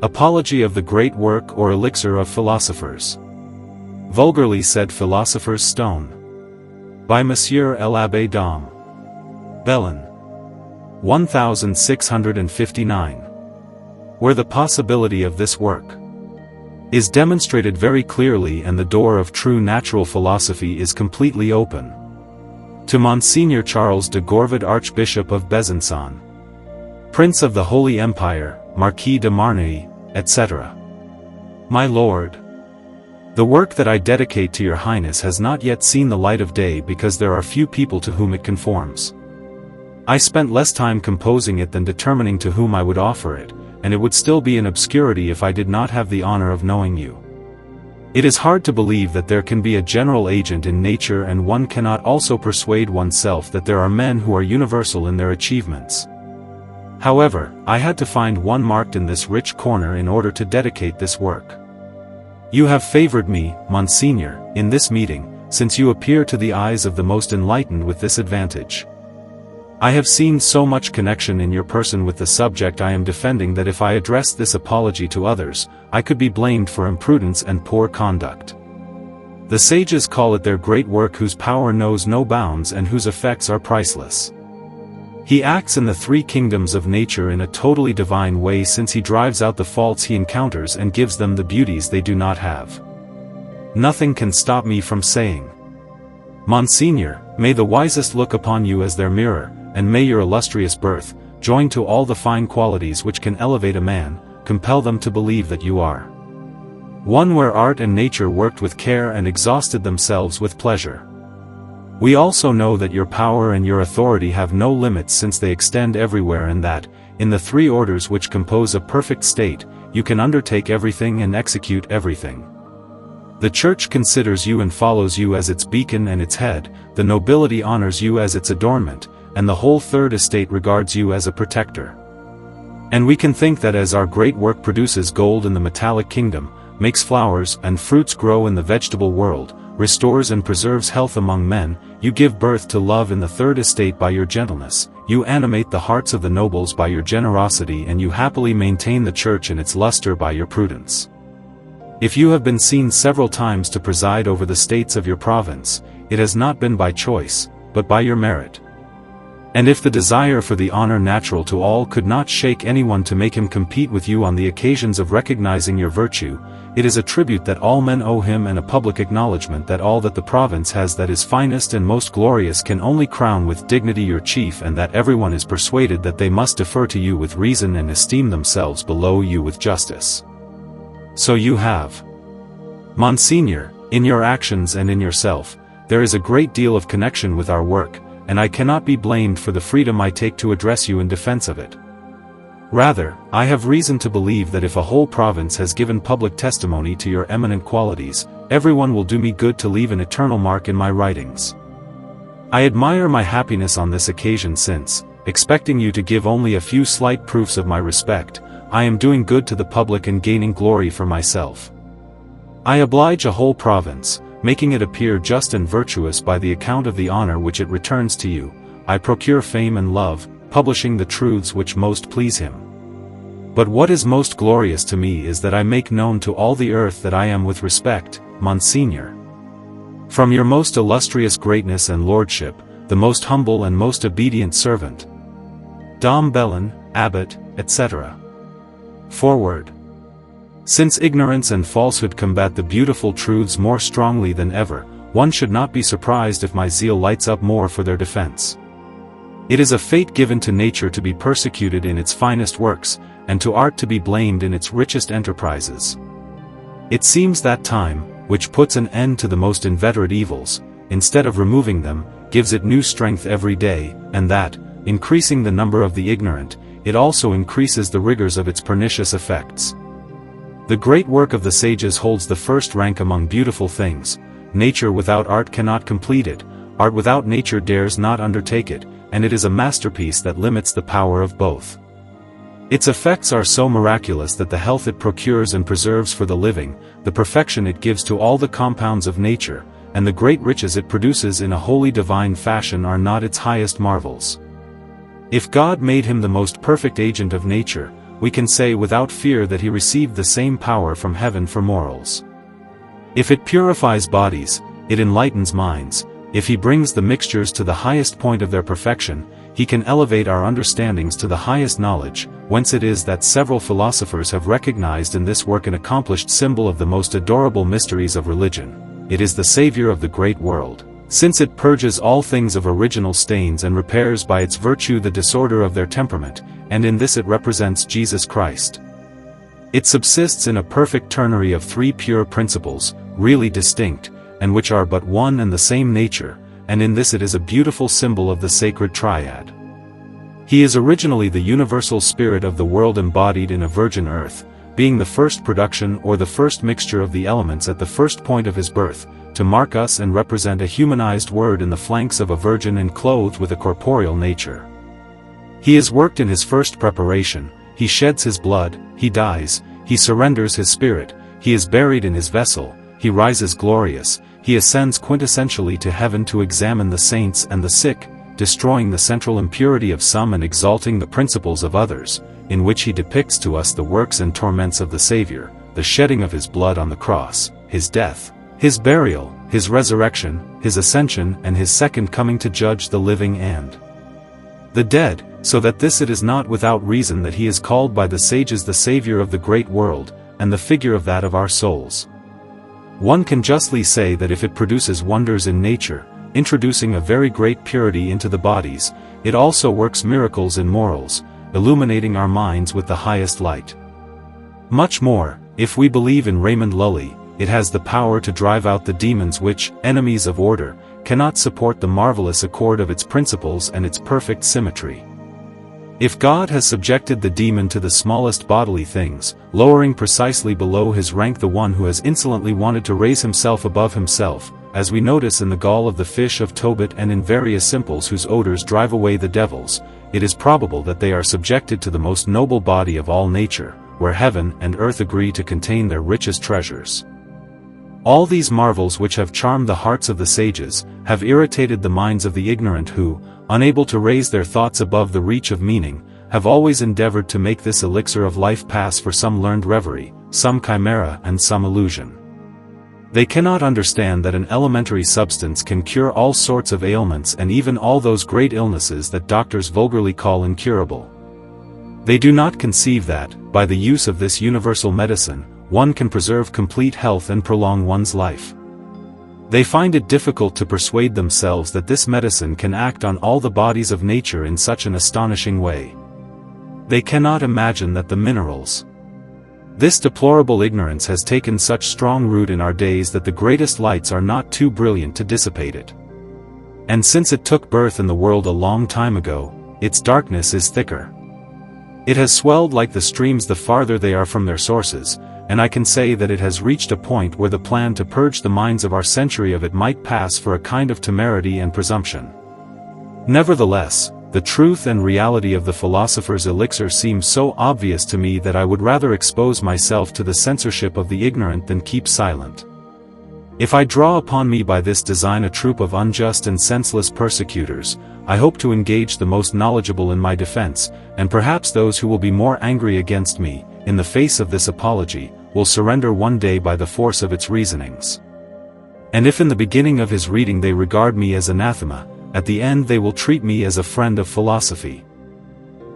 Apology of the Great Work or Elixir of Philosophers. Vulgarly said Philosopher's Stone. By Monsieur l'Abbé Dom Belin. 1659. Where the possibility of this work is demonstrated very clearly and the door of true natural philosophy is completely open. To Monsignor Charles de Gourville, Archbishop of Besançon, Prince of the Holy Empire, Marquis de Marnay, etc. My Lord, the work that I dedicate to Your Highness has not yet seen the light of day because there are few people to whom it conforms. I spent less time composing it than determining to whom I would offer it, and it would still be in obscurity if I did not have the honor of knowing you. It is hard to believe that there can be a general agent in nature, and one cannot also persuade oneself that there are men who are universal in their achievements. However, I had to find one marked in this rich corner in order to dedicate this work. You have favored me, Monsignor, in this meeting, since you appear to the eyes of the most enlightened with this advantage. I have seen so much connection in your person with the subject I am defending that if I addressed this apology to others, I could be blamed for imprudence and poor conduct. The sages call it their great work whose power knows no bounds and whose effects are priceless. He acts in the three kingdoms of nature in a totally divine way, since he drives out the faults he encounters and gives them the beauties they do not have. Nothing can stop me from saying, Monsignor, may the wisest look upon you as their mirror, and may your illustrious birth, joined to all the fine qualities which can elevate a man, compel them to believe that you are one where art and nature worked with care and exhausted themselves with pleasure. We also know that your power and your authority have no limits, since they extend everywhere, and that, in the three orders which compose a perfect state, you can undertake everything and execute everything. The Church considers you and follows you as its beacon and its head, the nobility honors you as its adornment, and the whole third estate regards you as a protector. And we can think that as our great work produces gold in the metallic kingdom, makes flowers and fruits grow in the vegetable world, restores and preserves health among men, you give birth to love in the third estate by your gentleness, you animate the hearts of the nobles by your generosity, and you happily maintain the Church in its luster by your prudence. If you have been seen several times to preside over the states of your province, it has not been by choice, but by your merit. And if the desire for the honor natural to all could not shake anyone to make him compete with you on the occasions of recognizing your virtue, it is a tribute that all men owe him, and a public acknowledgment that all that the province has that is finest and most glorious can only crown with dignity your chief, and that everyone is persuaded that they must defer to you with reason and esteem themselves below you with justice. So you have, Monsignor, in your actions and in yourself, there is a great deal of connection with our work, and I cannot be blamed for the freedom I take to address you in defense of it. Rather, I have reason to believe that if a whole province has given public testimony to your eminent qualities, everyone will do me good to leave an eternal mark in my writings. I admire my happiness on this occasion, since, expecting you to give only a few slight proofs of my respect, I am doing good to the public and gaining glory for myself. I oblige a whole province, making it appear just and virtuous by the account of the honor which it returns to you. I procure fame and love, publishing the truths which most please him. But what is most glorious to me is that I make known to all the earth that I am, with respect, Monsignor, from your most illustrious greatness and lordship, the most humble and most obedient servant, Dom Belin, Abbot, etc. Forward. Since ignorance and falsehood combat the beautiful truths more strongly than ever, one should not be surprised if my zeal lights up more for their defense. It is a fate given to nature to be persecuted in its finest works, and to art to be blamed in its richest enterprises. It seems that time, which puts an end to the most inveterate evils, instead of removing them, gives it new strength every day, and that, increasing the number of the ignorant, it also increases the rigors of its pernicious effects. The great work of the sages holds the first rank among beautiful things. Nature without art cannot complete it, art without nature dares not undertake it, and it is a masterpiece that limits the power of both. Its effects are so miraculous that the health it procures and preserves for the living, the perfection it gives to all the compounds of nature, and the great riches it produces in a wholly divine fashion are not its highest marvels. If God made him the most perfect agent of nature, we can say without fear that he received the same power from heaven for morals. If it purifies bodies, it enlightens minds. If he brings the mixtures to the highest point of their perfection, he can elevate our understandings to the highest knowledge, whence it is that several philosophers have recognized in this work an accomplished symbol of the most adorable mysteries of religion. It is the Savior of the great world, since it purges all things of original stains and repairs by its virtue the disorder of their temperament, and in this it represents Jesus Christ. It subsists in a perfect ternary of three pure principles, really distinct, and which are but one and the same nature, and in this it is a beautiful symbol of the sacred triad. He is originally the universal spirit of the world embodied in a virgin earth, being the first production or the first mixture of the elements at the first point of his birth, to mark us and represent a humanized word in the flanks of a virgin and clothed with a corporeal nature. He is worked in his first preparation, he sheds his blood, he dies, he surrenders his spirit, he is buried in his vessel, he rises glorious, he ascends quintessentially to heaven to examine the saints and the sick, destroying the central impurity of some and exalting the principles of others, in which he depicts to us the works and torments of the Savior, the shedding of his blood on the cross, his death, his burial, his resurrection, his ascension and his second coming to judge the living and the dead, so that this it is not without reason that he is called by the sages the Savior of the great world, and the figure of that of our souls. One can justly say that if it produces wonders in nature, introducing a very great purity into the bodies, it also works miracles in morals, illuminating our minds with the highest light. Much more, if we believe in Raymond Lully, it has the power to drive out the demons which, enemies of order, cannot support the marvelous accord of its principles and its perfect symmetry. If God has subjected the demon to the smallest bodily things, lowering precisely below his rank the one who has insolently wanted to raise himself above himself, as we notice in the gall of the fish of Tobit and in various simples whose odors drive away the devils, it is probable that they are subjected to the most noble body of all nature, where heaven and earth agree to contain their richest treasures. All these marvels which have charmed the hearts of the sages, have irritated the minds of the ignorant who, unable to raise their thoughts above the reach of meaning, have always endeavored to make this elixir of life pass for some learned reverie, some chimera and some illusion. They cannot understand that an elementary substance can cure all sorts of ailments and even all those great illnesses that doctors vulgarly call incurable. They do not conceive that, by the use of this universal medicine, one can preserve complete health and prolong one's life. They find it difficult to persuade themselves that this medicine can act on all the bodies of nature in such an astonishing way. They cannot imagine that the minerals. This deplorable ignorance has taken such strong root in our days that the greatest lights are not too brilliant to dissipate it. And since it took birth in the world a long time ago, its darkness is thicker. It has swelled like the streams the farther they are from their sources, and I can say that it has reached a point where the plan to purge the minds of our century of it might pass for a kind of temerity and presumption. Nevertheless, the truth and reality of the philosopher's elixir seems so obvious to me that I would rather expose myself to the censorship of the ignorant than keep silent. If I draw upon me by this design a troop of unjust and senseless persecutors, I hope to engage the most knowledgeable in my defense, and perhaps those who will be more angry against me, in the face of this apology, will surrender one day by the force of its reasonings. And if in the beginning of his reading they regard me as anathema, at the end they will treat me as a friend of philosophy.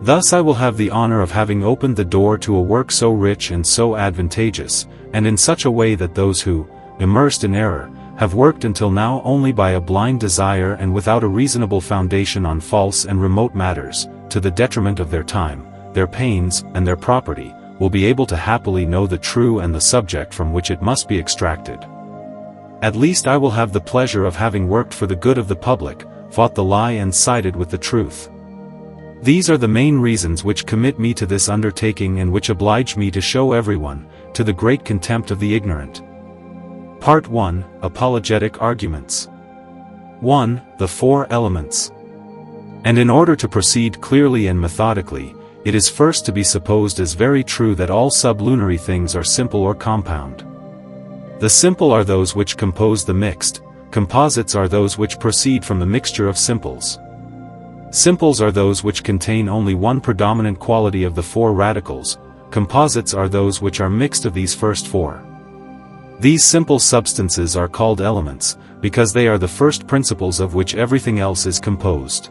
Thus I will have the honor of having opened the door to a work so rich and so advantageous, and in such a way that those who, immersed in error, have worked until now only by a blind desire and without a reasonable foundation on false and remote matters, to the detriment of their time, their pains, and their property, will be able to happily know the true and the subject from which it must be extracted. At least I will have the pleasure of having worked for the good of the public, fought the lie and sided with the truth. These are the main reasons which commit me to this undertaking and which oblige me to show everyone, to the great contempt of the ignorant. Part 1, Apologetic Arguments. 1. The Four Elements. And in order to proceed clearly and methodically, it is first to be supposed as very true that all sublunary things are simple or compound. The simple are those which compose the mixed, composites are those which proceed from the mixture of simples. Simples are those which contain only one predominant quality of the four radicals, composites are those which are mixed of these first four. These simple substances are called elements, because they are the first principles of which everything else is composed.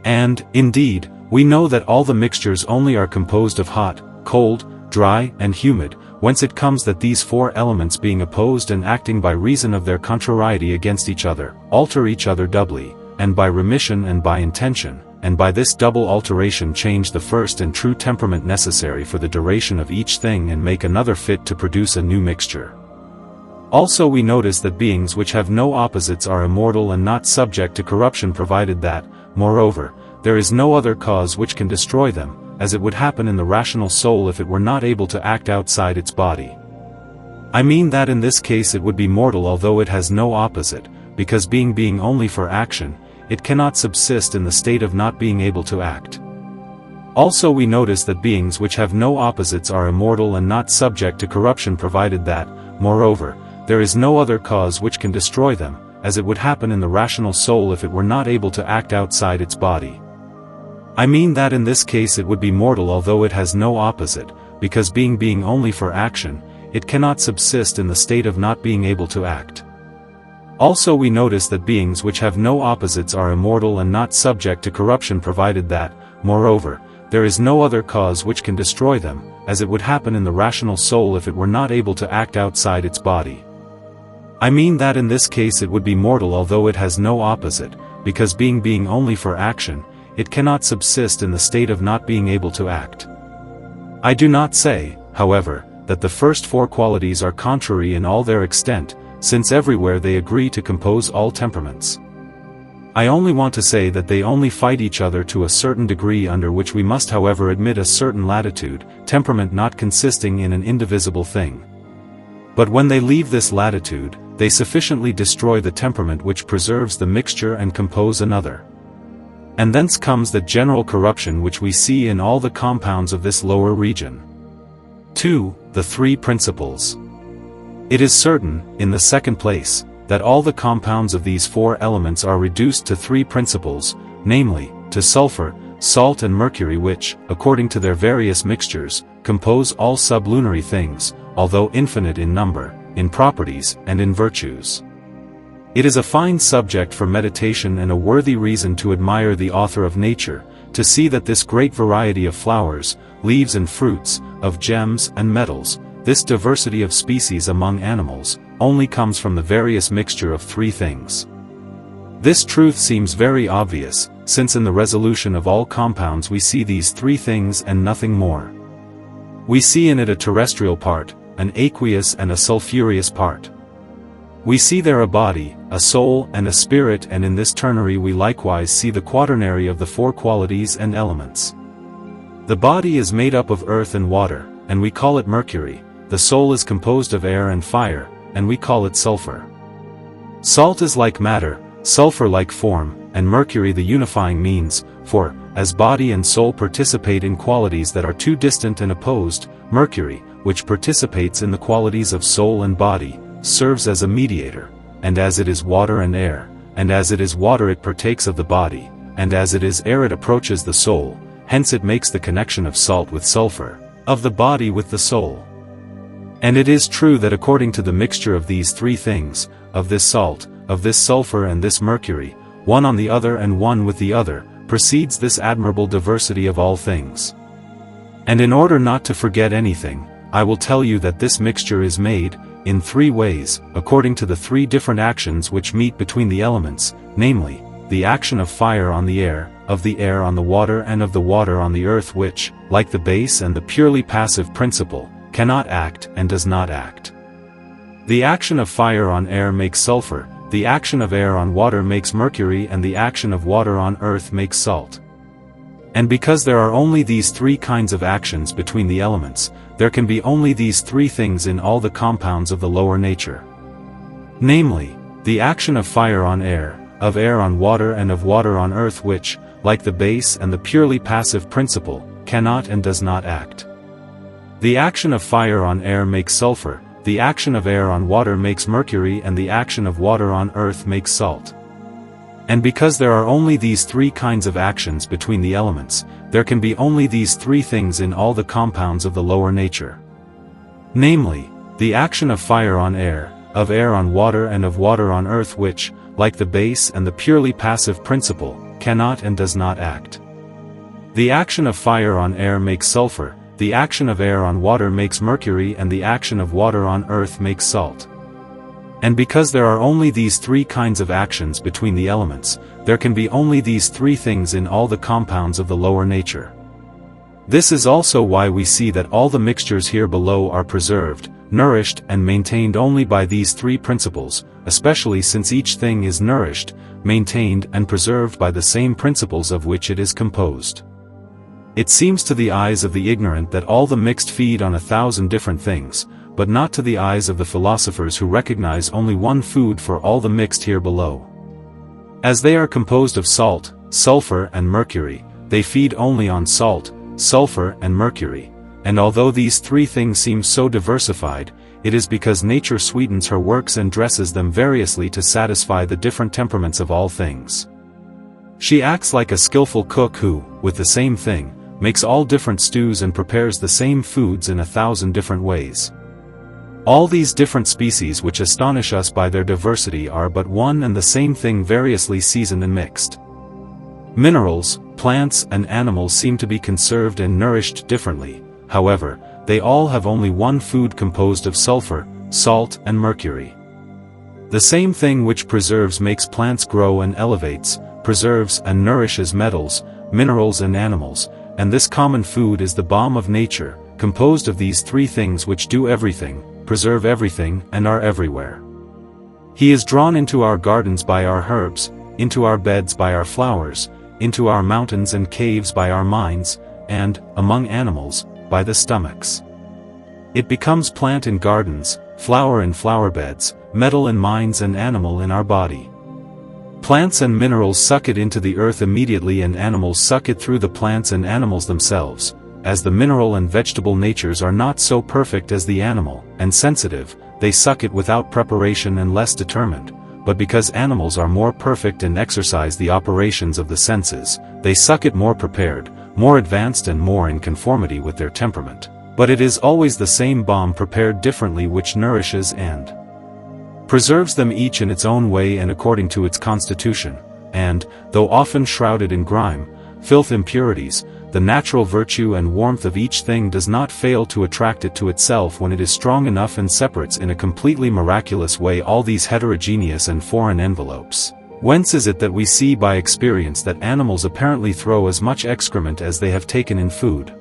And, indeed, we know that all the mixtures only are composed of hot, cold, dry, and humid, whence it comes that these four elements being opposed and acting by reason of their contrariety against each other, alter each other doubly, and by remission and by intention, and by this double alteration change the first and true temperament necessary for the duration of each thing and make another fit to produce a new mixture. Also we notice that beings which have no opposites are immortal and not subject to corruption, provided that, moreover, there is no other cause which can destroy them, as it would happen in the rational soul if it were not able to act outside its body. I mean that in this case it would be mortal although it has no opposite, because being only for action, it cannot subsist in the state of not being able to act. Also we notice that beings which have no opposites are immortal and not subject to corruption, provided that, moreover, there is no other cause which can destroy them, as it would happen in the rational soul if it were not able to act outside its body. I mean that in this case it would be mortal although it has no opposite, because being only for action, it cannot subsist in the state of not being able to act. Also we notice that beings which have no opposites are immortal and not subject to corruption, provided that, moreover, there is no other cause which can destroy them, as it would happen in the rational soul if it were not able to act outside its body. I mean that in this case it would be mortal although it has no opposite, because being only for action, it cannot subsist in the state of not being able to act. I do not say, however, that the first four qualities are contrary in all their extent, since everywhere they agree to compose all temperaments. I only want to say that they only fight each other to a certain degree, under which we must however admit a certain latitude, temperament not consisting in an indivisible thing. But when they leave this latitude, they sufficiently destroy the temperament which preserves the mixture and compose another. And thence comes the general corruption which we see in all the compounds of this lower region. 2. The three principles. It is certain, in the second place, that all the compounds of these four elements are reduced to three principles, namely, to sulfur, salt and mercury, which, according to their various mixtures, compose all sublunary things, although infinite in number, in properties, and in virtues. It is a fine subject for meditation and a worthy reason to admire the author of nature, to see that this great variety of flowers, leaves and fruits, of gems and metals, this diversity of species among animals, only comes from the various mixture of three things. This truth seems very obvious, since in the resolution of all compounds we see these three things and nothing more. We see in it a terrestrial part, an aqueous and a sulphureous part. We see there a body, a soul and a spirit, and in this ternary we likewise see the quaternary of the four qualities and elements. The body is made up of earth and water, and we call it mercury, the soul is composed of air and fire, and we call it sulfur. Salt is like matter, sulfur like form, and mercury the unifying means, for, as body and soul participate in qualities that are too distant and opposed, mercury, which participates in the qualities of soul and body, serves as a mediator, and as it is water and air, and as it is water it partakes of the body, and as it is air it approaches the soul, hence it makes the connection of salt with sulfur, of the body with the soul. And it is true that according to the mixture of these three things, of this salt, of this sulfur and this mercury, one on the other and one with the other, proceeds this admirable diversity of all things. And in order not to forget anything, I will tell you that this mixture is made, in three ways, according to the three different actions which meet between the elements, namely, the action of fire on the air on the water and of the water on the earth, which, like the base and the purely passive principle, cannot act and does not act. The action of fire on air makes sulfur, the action of air on water makes mercury, and the action of water on earth makes salt. And because there are only these three kinds of actions between the elements, there can be only these three things in all the compounds of the lower nature. Namely, the action of fire on air on water and of water on earth, which, like the base and the purely passive principle, cannot and does not act. The action of fire on air makes sulfur, the action of air on water makes mercury, and the action of water on earth makes salt. And because there are only these three kinds of actions between the elements, there can be only these three things in all the compounds of the lower nature. Namely, the action of fire on air, of air on water and of water on earth which, like the base and the purely passive principle, cannot and does not act. The action of fire on air makes sulfur, the action of air on water makes mercury and the action of water on earth makes salt. And because there are only these three kinds of actions between the elements, there can be only these three things in all the compounds of the lower nature. This is also why we see that all the mixtures here below are preserved, nourished and maintained only by these three principles, especially since each thing is nourished, maintained and preserved by the same principles of which it is composed. It seems to the eyes of the ignorant that all the mixed feed on 1,000 different things, but not to the eyes of the philosophers who recognize only one food for all the mixed here below. As they are composed of salt, sulfur and mercury, they feed only on salt, sulfur and mercury, and although these three things seem so diversified, it is because nature sweetens her works and dresses them variously to satisfy the different temperaments of all things. She acts like a skillful cook who, with the same thing, makes all different stews and prepares the same foods in 1,000 different ways. All these different species which astonish us by their diversity are but one and the same thing variously seasoned and mixed. Minerals, plants and animals seem to be conserved and nourished differently, however, they all have only one food composed of sulfur, salt and mercury. The same thing which preserves makes plants grow and elevates, preserves and nourishes metals, minerals and animals, and this common food is the balm of nature, composed of these three things which do everything, preserve everything and are everywhere. He is drawn into our gardens by our herbs, into our beds by our flowers, into our mountains and caves by our minds, and, among animals, by the stomachs. It becomes plant in gardens, flower in flower beds, metal in mines and animal in our body. Plants and minerals suck it into the earth immediately and animals suck it through the plants and animals themselves. As the mineral and vegetable natures are not so perfect as the animal, and sensitive, they suck it without preparation and less determined, but because animals are more perfect and exercise the operations of the senses, they suck it more prepared, more advanced and more in conformity with their temperament. But it is always the same balm prepared differently which nourishes and preserves them each in its own way and according to its constitution, and, though often shrouded in grime, filth impurities, the natural virtue and warmth of each thing does not fail to attract it to itself when it is strong enough and separates in a completely miraculous way all these heterogeneous and foreign envelopes. Whence is it that we see by experience that animals apparently throw as much excrement as they have taken in food?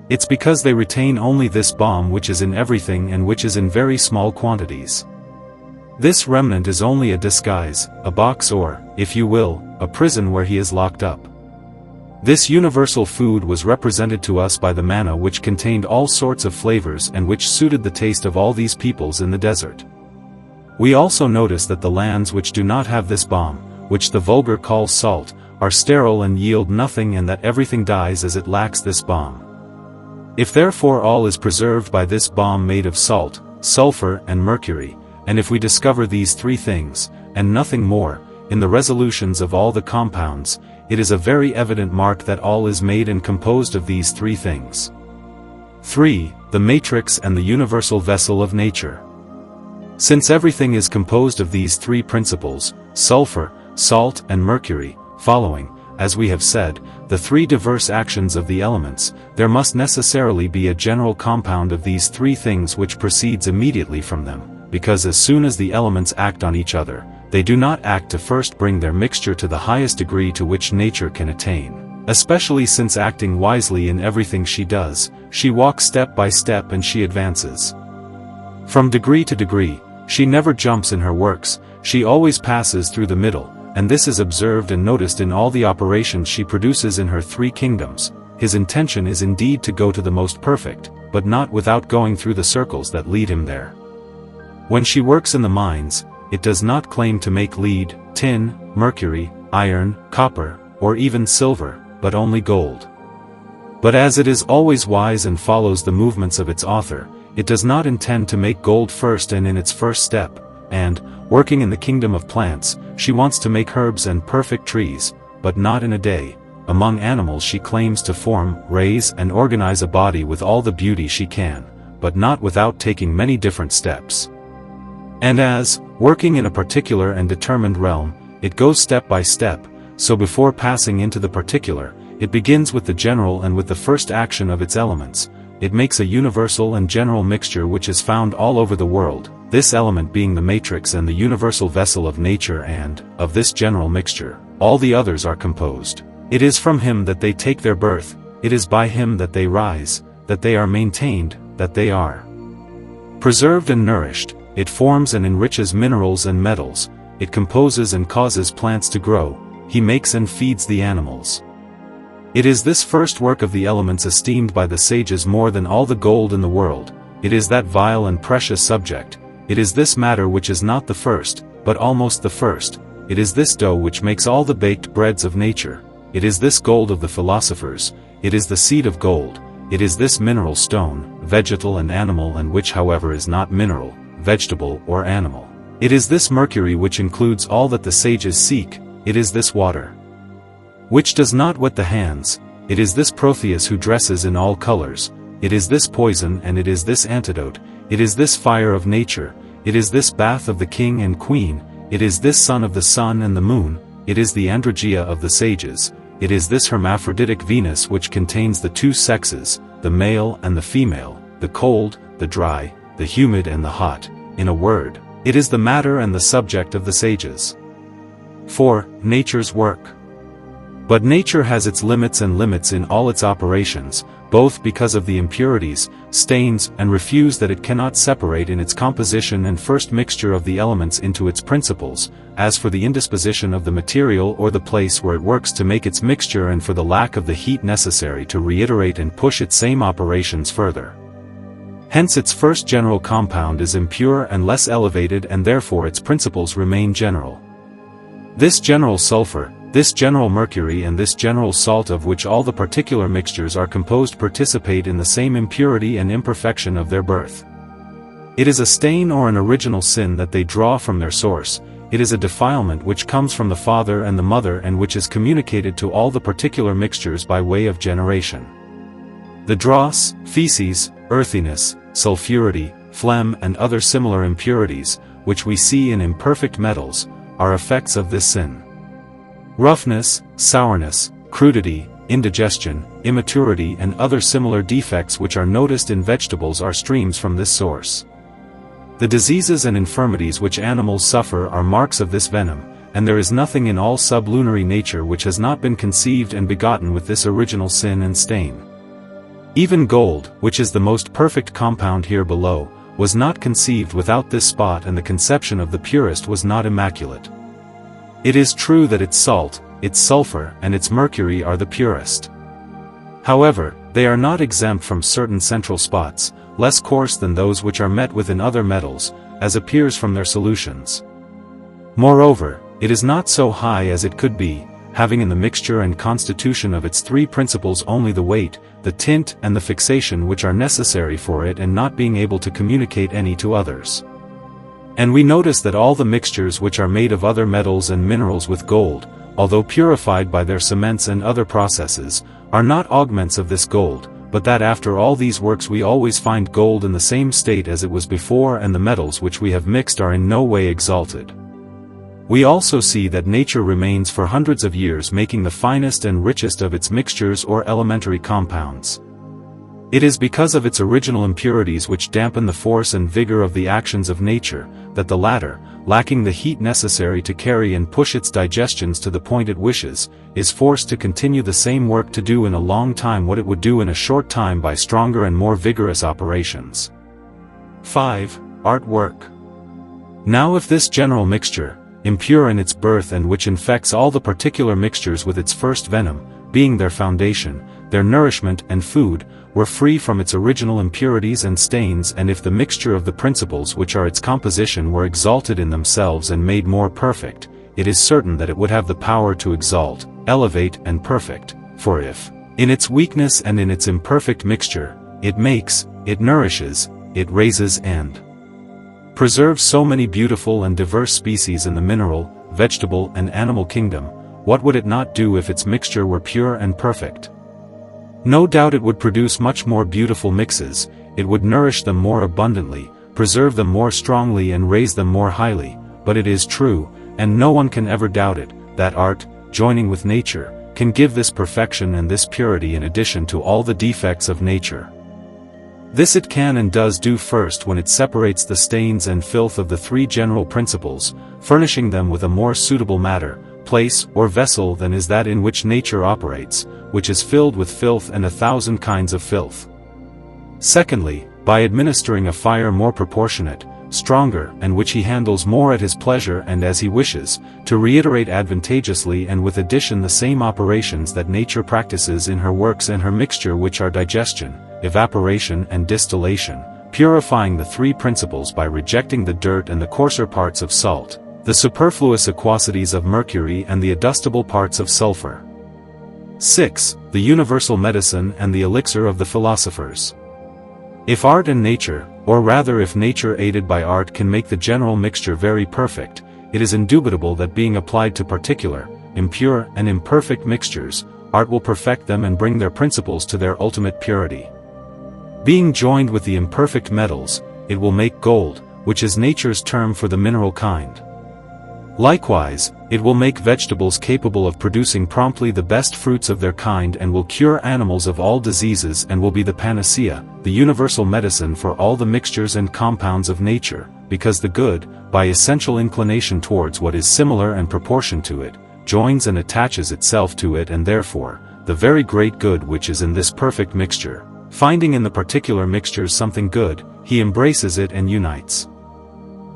It's because they retain only this balm which is in everything and which is in very small quantities. This remnant is only a disguise, a box or, if you will, a prison where he is locked up. This universal food was represented to us by the manna which contained all sorts of flavors and which suited the taste of all these peoples in the desert. We also notice that the lands which do not have this balm, which the vulgar call salt, are sterile and yield nothing and that everything dies as it lacks this balm. If therefore all is preserved by this balm made of salt, sulfur and mercury, and if we discover these three things, and nothing more, in the resolutions of all the compounds, it is a very evident mark that all is made and composed of these three things. 3. The matrix and the universal vessel of nature. Since everything is composed of these three principles, sulfur, salt and mercury, following, as we have said, the three diverse actions of the elements, there must necessarily be a general compound of these three things which proceeds immediately from them, because as soon as the elements act on each other, they do not act to first bring their mixture to the highest degree to which nature can attain, especially since acting wisely in everything she does, she walks step by step and she advances. From degree to degree, she never jumps in her works, she always passes through the middle, and this is observed and noticed in all the operations she produces in her three kingdoms. His intention is indeed to go to the most perfect, but not without going through the circles that lead him there. When she works in the mines, it does not claim to make lead, tin, mercury, iron, copper, or even silver, but only gold. But as it is always wise and follows the movements of its author, it does not intend to make gold first and in its first step, and, working in the kingdom of plants, she wants to make herbs and perfect trees, but not in a day. Among animals she claims to form, raise and organize a body with all the beauty she can, but not without taking many different steps. And as, working in a particular and determined realm, it goes step by step, so before passing into the particular, it begins with the general and with the first action of its elements. It makes a universal and general mixture which is found all over the world, this element being the matrix and the universal vessel of nature, and, of this general mixture, all the others are composed. It is from him that they take their birth, it is by him that they rise, that they are maintained, that they are preserved and nourished. It forms and enriches minerals and metals, it composes and causes plants to grow, he makes and feeds the animals. It is this first work of the elements esteemed by the sages more than all the gold in the world, it is that vile and precious subject, it is this matter which is not the first, but almost the first, it is this dough which makes all the baked breads of nature, it is this gold of the philosophers, it is the seed of gold, it is this mineral stone, vegetal and animal, and which however is not mineral, vegetable or animal. It is this mercury which includes all that the sages seek, it is this water which does not wet the hands, it is this Protheus who dresses in all colors, it is this poison and it is this antidote, it is this fire of nature, it is this bath of the king and queen, it is this sun of the sun and the moon, it is the androgia of the sages, it is this hermaphroditic Venus which contains the two sexes, the male and the female, the cold, the dry, the humid and the hot, in a word, it is the matter and the subject of the sages. 4. Nature's work. But nature has its limits and limits in all its operations, both because of the impurities, stains and refuse that it cannot separate in its composition and first mixture of the elements into its principles, as for the indisposition of the material or the place where it works to make its mixture, and for the lack of the heat necessary to reiterate and push its same operations further. Hence its first general compound is impure and less elevated, and therefore its principles remain general. This general sulfur, this general mercury and this general salt of which all the particular mixtures are composed participate in the same impurity and imperfection of their birth. It is a stain or an original sin that they draw from their source, it is a defilement which comes from the father and the mother and which is communicated to all the particular mixtures by way of generation. The dross, feces, earthiness, sulfurity, phlegm and other similar impurities, which we see in imperfect metals, are effects of this sin. Roughness, sourness, crudity, indigestion, immaturity and other similar defects which are noticed in vegetables are streams from this source. The diseases and infirmities which animals suffer are marks of this venom, and there is nothing in all sublunary nature which has not been conceived and begotten with this original sin and stain. Even gold, which is the most perfect compound here below, was not conceived without this spot, and the conception of the purest was not immaculate. It is true that its salt, its sulfur and its mercury are the purest. However, they are not exempt from certain central spots, less coarse than those which are met with in other metals, as appears from their solutions. Moreover, it is not so high as it could be, having in the mixture and constitution of its three principles only the weight, the tint and the fixation which are necessary for it, and not being able to communicate any to others. And we notice that all the mixtures which are made of other metals and minerals with gold, although purified by their cements and other processes, are not augments of this gold, but that after all these works we always find gold in the same state as it was before, and the metals which we have mixed are in no way exalted. We also see that nature remains for hundreds of years making the finest and richest of its mixtures or elementary compounds. It is because of its original impurities which dampen the force and vigor of the actions of nature, that the latter, lacking the heat necessary to carry and push its digestions to the point it wishes, is forced to continue the same work to do in a long time what it would do in a short time by stronger and more vigorous operations. 5. Art work. Now if this general mixture, impure in its birth and which infects all the particular mixtures with its first venom, being their foundation, their nourishment and food, were free from its original impurities and stains, and if the mixture of the principles which are its composition were exalted in themselves and made more perfect, it is certain that it would have the power to exalt, elevate and perfect, for if, in its weakness and in its imperfect mixture, it makes, it nourishes, it raises and preserves so many beautiful and diverse species in the mineral, vegetable and animal kingdom, what would it not do if its mixture were pure and perfect? No doubt it would produce much more beautiful mixes, it would nourish them more abundantly, preserve them more strongly and raise them more highly, but it is true, and no one can ever doubt it, that art, joining with nature, can give this perfection and this purity in addition to all the defects of nature. This it can and does do first when it separates the stains and filth of the three general principles, furnishing them with a more suitable matter, place, or vessel than is that in which nature operates, which is filled with filth and 1,000 kinds of filth. Secondly, by administering a fire more proportionate, stronger, and which he handles more at his pleasure and as he wishes, to reiterate advantageously and with addition the same operations that nature practices in her works and her mixture, which are digestion, evaporation and distillation, purifying the three principles by rejecting the dirt and the coarser parts of salt, the superfluous aquosities of mercury and the addustible parts of sulfur. 6. The universal medicine and the elixir of the philosophers. If art and nature, or rather if nature aided by art can make the general mixture very perfect, it is indubitable that being applied to particular, impure and imperfect mixtures, art will perfect them and bring their principles to their ultimate purity. Being joined with the imperfect metals, it will make gold, which is nature's term for the mineral kind. Likewise, it will make vegetables capable of producing promptly the best fruits of their kind and will cure animals of all diseases and will be the panacea, the universal medicine for all the mixtures and compounds of nature, because the good, by essential inclination towards what is similar and proportioned to it, joins and attaches itself to it, and therefore, the very great good which is in this perfect mixture, finding in the particular mixtures something good, he embraces it and unites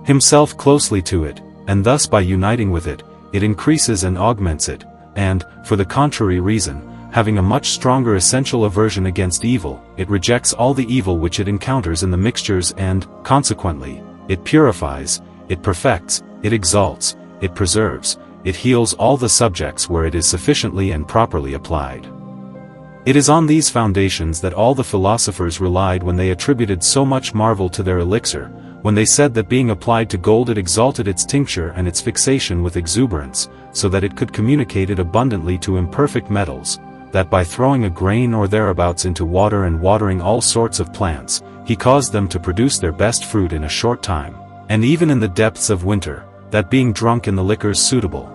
himself closely to it, and thus by uniting with it, it increases and augments it, and, for the contrary reason, having a much stronger essential aversion against evil, it rejects all the evil which it encounters in the mixtures and, consequently, it purifies, it perfects, it exalts, it preserves, it heals all the subjects where it is sufficiently and properly applied. It is on these foundations that all the philosophers relied when they attributed so much marvel to their elixir, when they said that being applied to gold it exalted its tincture and its fixation with exuberance, so that it could communicate it abundantly to imperfect metals, that by throwing a grain or thereabouts into water and watering all sorts of plants, he caused them to produce their best fruit in a short time, and even in the depths of winter, that being drunk in the liquors suitable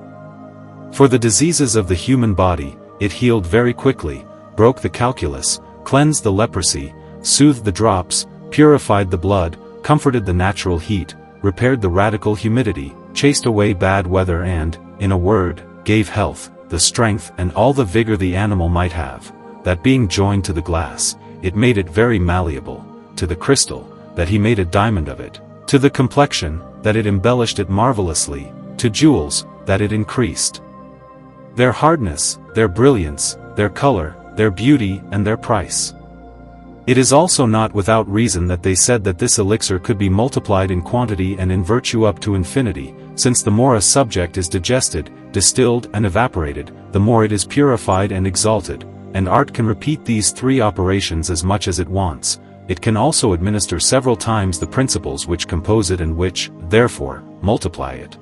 for the diseases of the human body, it healed very quickly, broke the calculus, cleansed the leprosy, soothed the drops, purified the blood, comforted the natural heat, repaired the radical humidity, chased away bad weather and, in a word, gave health, the strength and all the vigor the animal might have, that being joined to the glass, it made it very malleable, to the crystal, that he made a diamond of it, to the complexion, that it embellished it marvelously, to jewels, that it increased their hardness, their brilliance, their color, their beauty and their price. It is also not without reason that they said that this elixir could be multiplied in quantity and in virtue up to infinity, since the more a subject is digested, distilled and evaporated, the more it is purified and exalted, and art can repeat these three operations as much as it wants. It can also administer several times the principles which compose it and which, therefore, multiply it.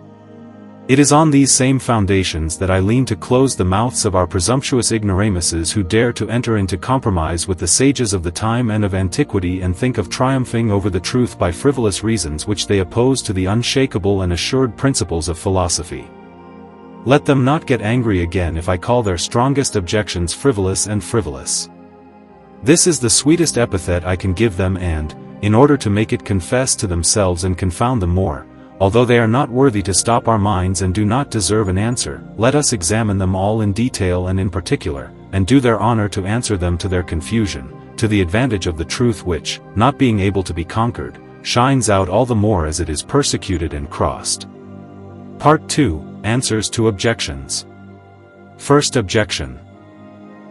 It is on these same foundations that I lean to close the mouths of our presumptuous ignoramuses who dare to enter into compromise with the sages of the time and of antiquity and think of triumphing over the truth by frivolous reasons which they oppose to the unshakable and assured principles of philosophy. Let them not get angry again if I call their strongest objections frivolous and frivolous. This is the sweetest epithet I can give them, and, in order to make it confess to themselves and confound them more, although they are not worthy to stop our minds and do not deserve an answer, let us examine them all in detail and in particular, and do their honor to answer them to their confusion, to the advantage of the truth which, not being able to be conquered, shines out all the more as it is persecuted and crossed. Part 2, Answers to Objections. First objection.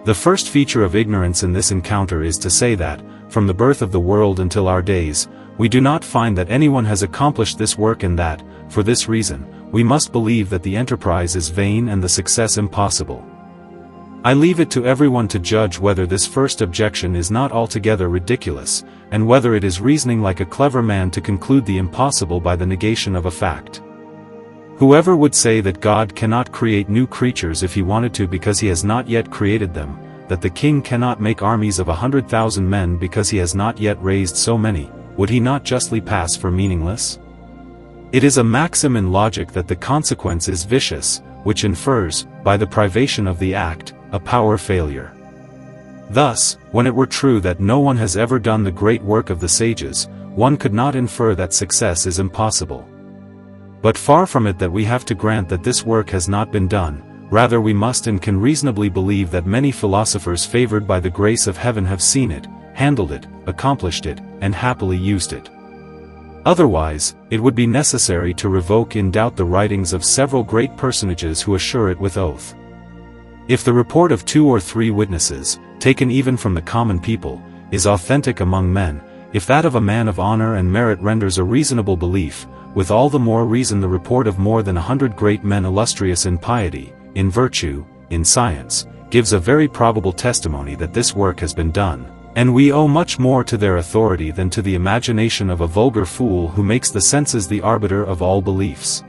The first feature of ignorance in this encounter is to say that, from the birth of the world until our days, we do not find that anyone has accomplished this work, and that, for this reason, we must believe that the enterprise is vain and the success impossible. I leave it to everyone to judge whether this first objection is not altogether ridiculous, and whether it is reasoning like a clever man to conclude the impossible by the negation of a fact. Whoever would say that God cannot create new creatures if he wanted to because he has not yet created them, that the king cannot make armies of 100,000 men because he has not yet raised so many, would he not justly pass for meaningless? It is a maxim in logic that the consequence is vicious, which infers, by the privation of the act, a power failure. Thus, when it were true that no one has ever done the great work of the sages, one could not infer that success is impossible. But far from it that we have to grant that this work has not been done, rather we must and can reasonably believe that many philosophers favored by the grace of heaven have seen it, handled it, accomplished it, and happily used it. Otherwise, it would be necessary to revoke in doubt the writings of several great personages who assure it with oath. If the report of 2 or 3 witnesses, taken even from the common people, is authentic among men, if that of a man of honor and merit renders a reasonable belief, with all the more reason the report of more than 100 great men illustrious in piety, in virtue, in science, gives a very probable testimony that this work has been done, and we owe much more to their authority than to the imagination of a vulgar fool who makes the senses the arbiter of all beliefs.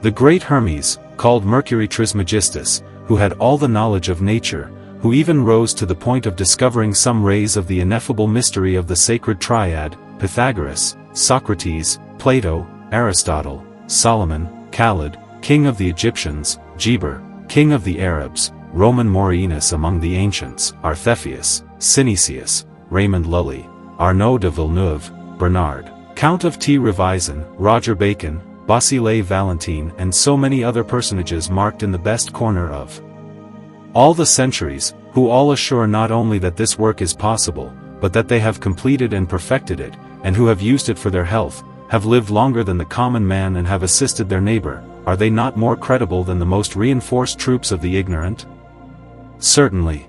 The great Hermes, called Mercury Trismegistus, who had all the knowledge of nature, who even rose to the point of discovering some rays of the ineffable mystery of the sacred triad, Pythagoras, Socrates, Plato, Aristotle, Solomon, Khalid, king of the Egyptians, Geber, king of the Arabs, Roman Morienus among the ancients, Artephius, Synesius, Raymond Lully, Arnaud de Villeneuve, Bernard, Count of T. Revison, Roger Bacon, Basile Valentine and so many other personages marked in the best corner of all the centuries, who all assure not only that this work is possible, but that they have completed and perfected it, and who have used it for their health, have lived longer than the common man and have assisted their neighbor, are they not more credible than the most reinforced troops of the ignorant? Certainly.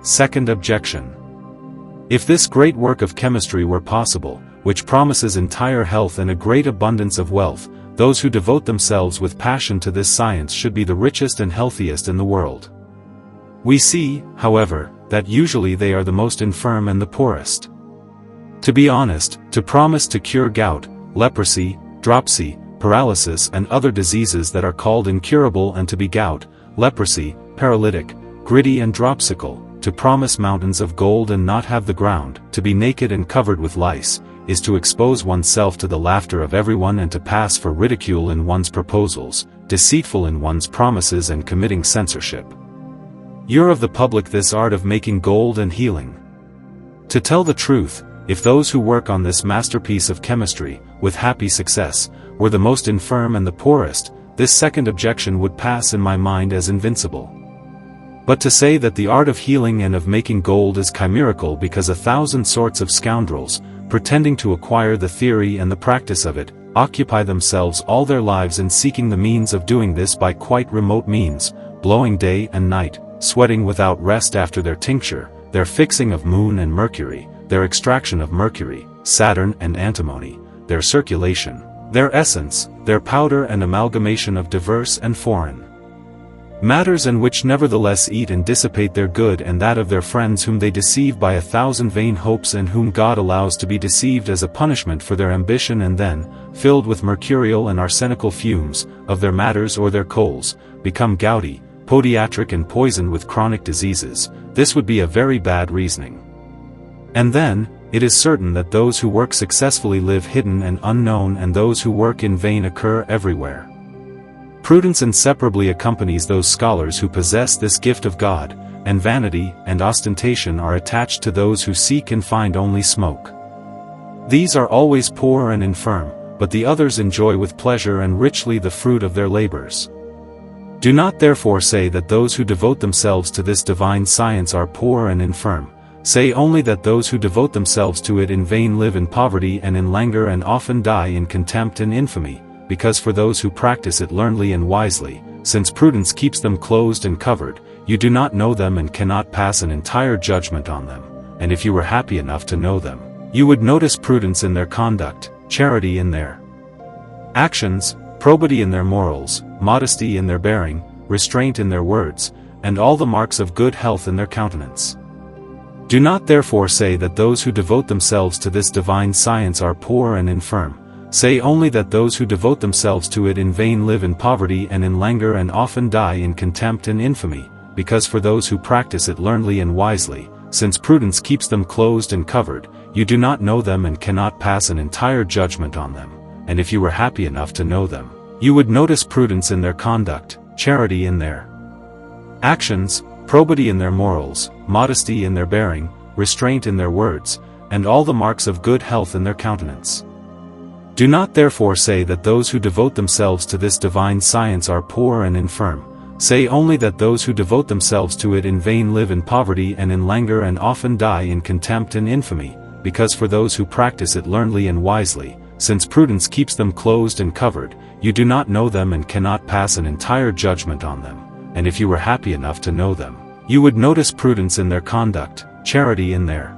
Second objection. If this great work of chemistry were possible, which promises entire health and a great abundance of wealth, those who devote themselves with passion to this science should be the richest and healthiest in the world. We see, however, that usually they are the most infirm and the poorest. To be honest, to promise to cure gout, leprosy, dropsy, paralysis and other diseases that are called incurable and to be gout, leprosy, paralytic, gritty and dropsical, to promise mountains of gold and not have the ground, to be naked and covered with lice, is to expose oneself to the laughter of everyone and to pass for ridicule in one's proposals, deceitful in one's promises and committing censorship. You're of the public this art of making gold and healing. To tell the truth, if those who work on this masterpiece of chemistry, with happy success, were the most infirm and the poorest, this second objection would pass in my mind as invincible. But to say that the art of healing and of making gold is chimerical because 1,000 sorts of scoundrels, pretending to acquire the theory and the practice of it, occupy themselves all their lives in seeking the means of doing this by quite remote means, blowing day and night, sweating without rest after their tincture, their fixing of moon and Mercury, their extraction of Mercury, Saturn and antimony, their circulation, their essence, their powder and amalgamation of diverse and foreign matters, and which nevertheless eat and dissipate their good and that of their friends whom they deceive by 1,000 vain hopes and whom God allows to be deceived as a punishment for their ambition, and then, filled with mercurial and arsenical fumes, of their matters or their coals, become gouty, podiatric and poisoned with chronic diseases. This would be a very bad reasoning. And then, it is certain that those who work successfully live hidden and unknown, and those who work in vain occur everywhere. Prudence inseparably accompanies those scholars who possess this gift of God, and vanity and ostentation are attached to those who seek and find only smoke. These are always poor and infirm, but the others enjoy with pleasure and richly the fruit of their labors. Do not therefore say that those who devote themselves to this divine science are poor and infirm. Say only that those who devote themselves to it in vain live in poverty and in languor and often die in contempt and infamy, because for those who practice it learnedly and wisely, since prudence keeps them closed and covered, you do not know them and cannot pass an entire judgment on them, and if you were happy enough to know them, you would notice prudence in their conduct, charity in their actions, probity in their morals, modesty in their bearing, restraint in their words, and all the marks of good health in their countenance. Do not therefore say that those who devote themselves to this divine science are poor and infirm. Say only that those who devote themselves to it in vain live in poverty and in languor and often die in contempt and infamy, because for those who practice it learnedly and wisely, since prudence keeps them closed and covered, you do not know them and cannot pass an entire judgment on them, and if you were happy enough to know them, you would notice prudence in their conduct, charity in their actions, probity in their morals, modesty in their bearing, restraint in their words, and all the marks of good health in their countenance. Do not therefore say that those who devote themselves to this divine science are poor and infirm. Say only that those who devote themselves to it in vain live in poverty and in languor and often die in contempt and infamy, because for those who practice it learnedly and wisely, since prudence keeps them closed and covered, you do not know them and cannot pass an entire judgment on them, and if you were happy enough to know them, you would notice prudence in their conduct, charity in their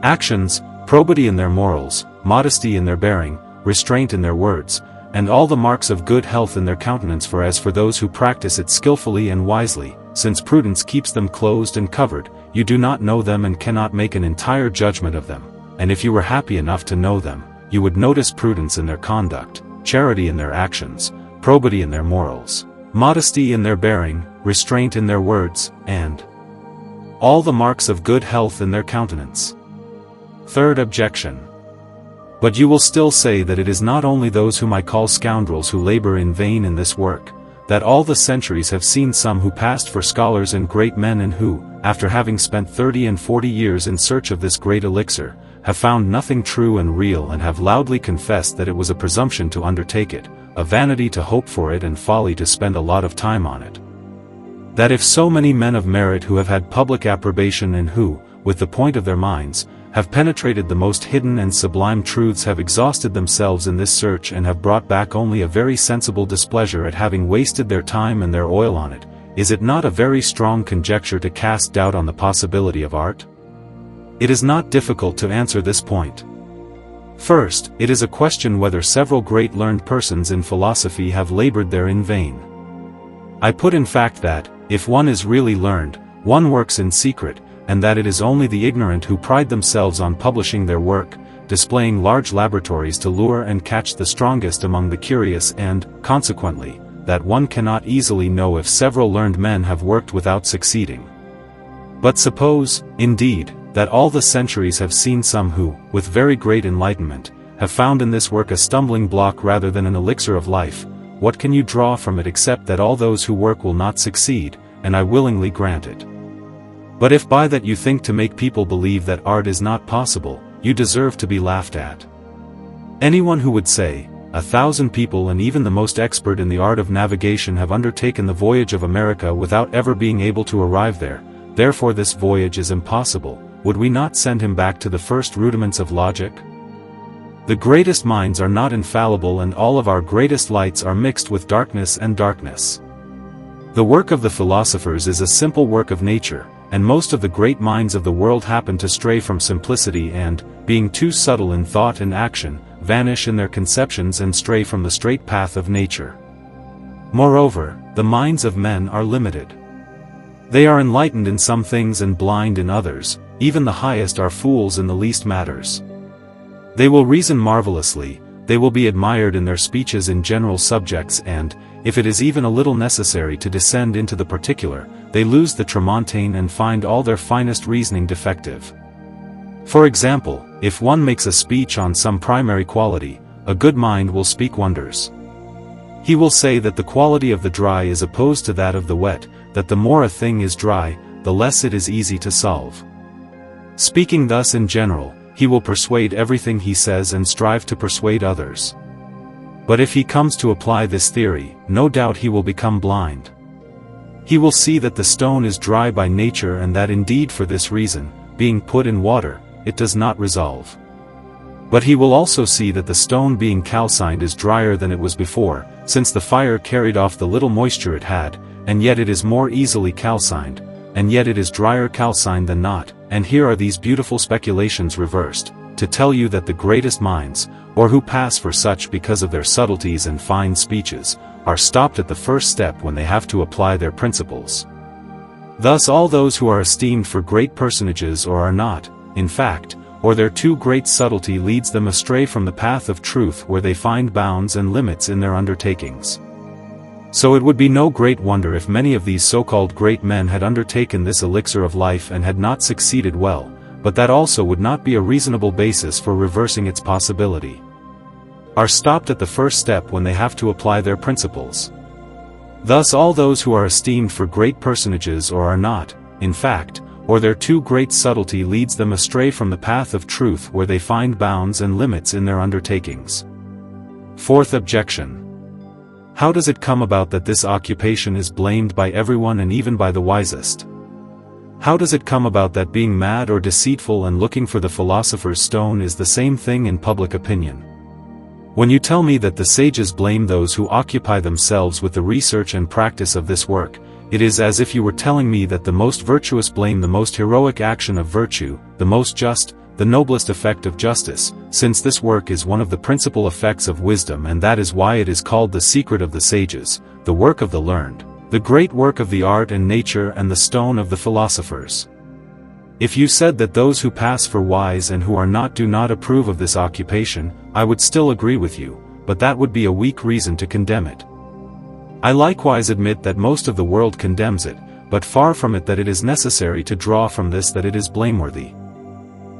actions, probity in their morals, modesty in their bearing, restraint in their words, and all the marks of good health in their countenance. For as for those who practice it skillfully and wisely, since prudence keeps them closed and covered, you do not know them and cannot make an entire judgment of them, and if you were happy enough to know them, you would notice prudence in their conduct, charity in their actions, probity in their morals, modesty in their bearing, restraint in their words, and all the marks of good health in their countenance. Third objection. But you will still say that it is not only those whom I call scoundrels who labor in vain in this work, that all the centuries have seen some who passed for scholars and great men and who, after having spent 30 and 40 years in search of this great elixir, have found nothing true and real and have loudly confessed that it was a presumption to undertake it, a vanity to hope for it and folly to spend a lot of time on it. That if so many men of merit who have had public approbation and who, with the point of their minds, have penetrated the most hidden and sublime truths have exhausted themselves in this search and have brought back only a very sensible displeasure at having wasted their time and their oil on it, is it not a very strong conjecture to cast doubt on the possibility of art? It is not difficult to answer this point. First, it is a question whether several great learned persons in philosophy have labored there in vain. I put in fact that, if one is really learned, one works in secret, and that it is only the ignorant who pride themselves on publishing their work, displaying large laboratories to lure and catch the strongest among the curious and, consequently, that one cannot easily know if several learned men have worked without succeeding. But suppose, indeed, that all the centuries have seen some who, with very great enlightenment, have found in this work a stumbling block rather than an elixir of life, what can you draw from it except that all those who work will not succeed, and I willingly grant it. But if by that you think to make people believe that art is not possible, you deserve to be laughed at. Anyone who would say, 1,000 people and even the most expert in the art of navigation have undertaken the voyage of America without ever being able to arrive there, therefore this voyage is impossible, would we not send him back to the first rudiments of logic? The greatest minds are not infallible and all of our greatest lights are mixed with darkness and darkness. The work of the philosophers is a simple work of nature, and most of the great minds of the world happen to stray from simplicity and, being too subtle in thought and action, vanish in their conceptions and stray from the straight path of nature. Moreover, the minds of men are limited. They are enlightened in some things and blind in others, even the highest are fools in the least matters. They will reason marvelously, they will be admired in their speeches in general subjects and, if it is even a little necessary to descend into the particular, they lose the tramontane and find all their finest reasoning defective. For example, if one makes a speech on some primary quality, a good mind will speak wonders. He will say that the quality of the dry is opposed to that of the wet, that the more a thing is dry, the less it is easy to solve. Speaking thus in general, he will persuade everything he says and strive to persuade others. But if he comes to apply this theory, no doubt he will become blind. He will see that the stone is dry by nature and that indeed for this reason, being put in water, it does not resolve. But he will also see that the stone being calcined is drier than it was before, since the fire carried off the little moisture it had, and yet it is more easily calcined, and yet it is drier calcined than not, and here are these beautiful speculations reversed, to tell you that the greatest minds, or who pass for such because of their subtleties and fine speeches, are stopped at the first step when they have to apply their principles. Thus all those who are esteemed for great personages or are not, in fact, or their too great subtlety leads them astray from the path of truth where they find bounds and limits in their undertakings. So it would be no great wonder if many of these so-called great men had undertaken this elixir of life and had not succeeded well, but that also would not be a reasonable basis for reversing its possibility. Are stopped at the first step when they have to apply their principles. Thus all those who are esteemed for great personages or are not, in fact, or their too great subtlety leads them astray from the path of truth where they find bounds and limits in their undertakings. Fourth objection. How does it come about that this occupation is blamed by everyone and even by the wisest? How does it come about that being mad or deceitful and looking for the philosopher's stone is the same thing in public opinion? When you tell me that the sages blame those who occupy themselves with the research and practice of this work, it is as if you were telling me that the most virtuous blame the most heroic action of virtue, the most just, the noblest effect of justice, since this work is one of the principal effects of wisdom and that is why it is called the secret of the sages, the work of the learned, the great work of the art and nature and the stone of the philosophers. If you said that those who pass for wise and who are not do not approve of this occupation, I would still agree with you, but that would be a weak reason to condemn it. I likewise admit that most of the world condemns it, but far from it that it is necessary to draw from this that it is blameworthy.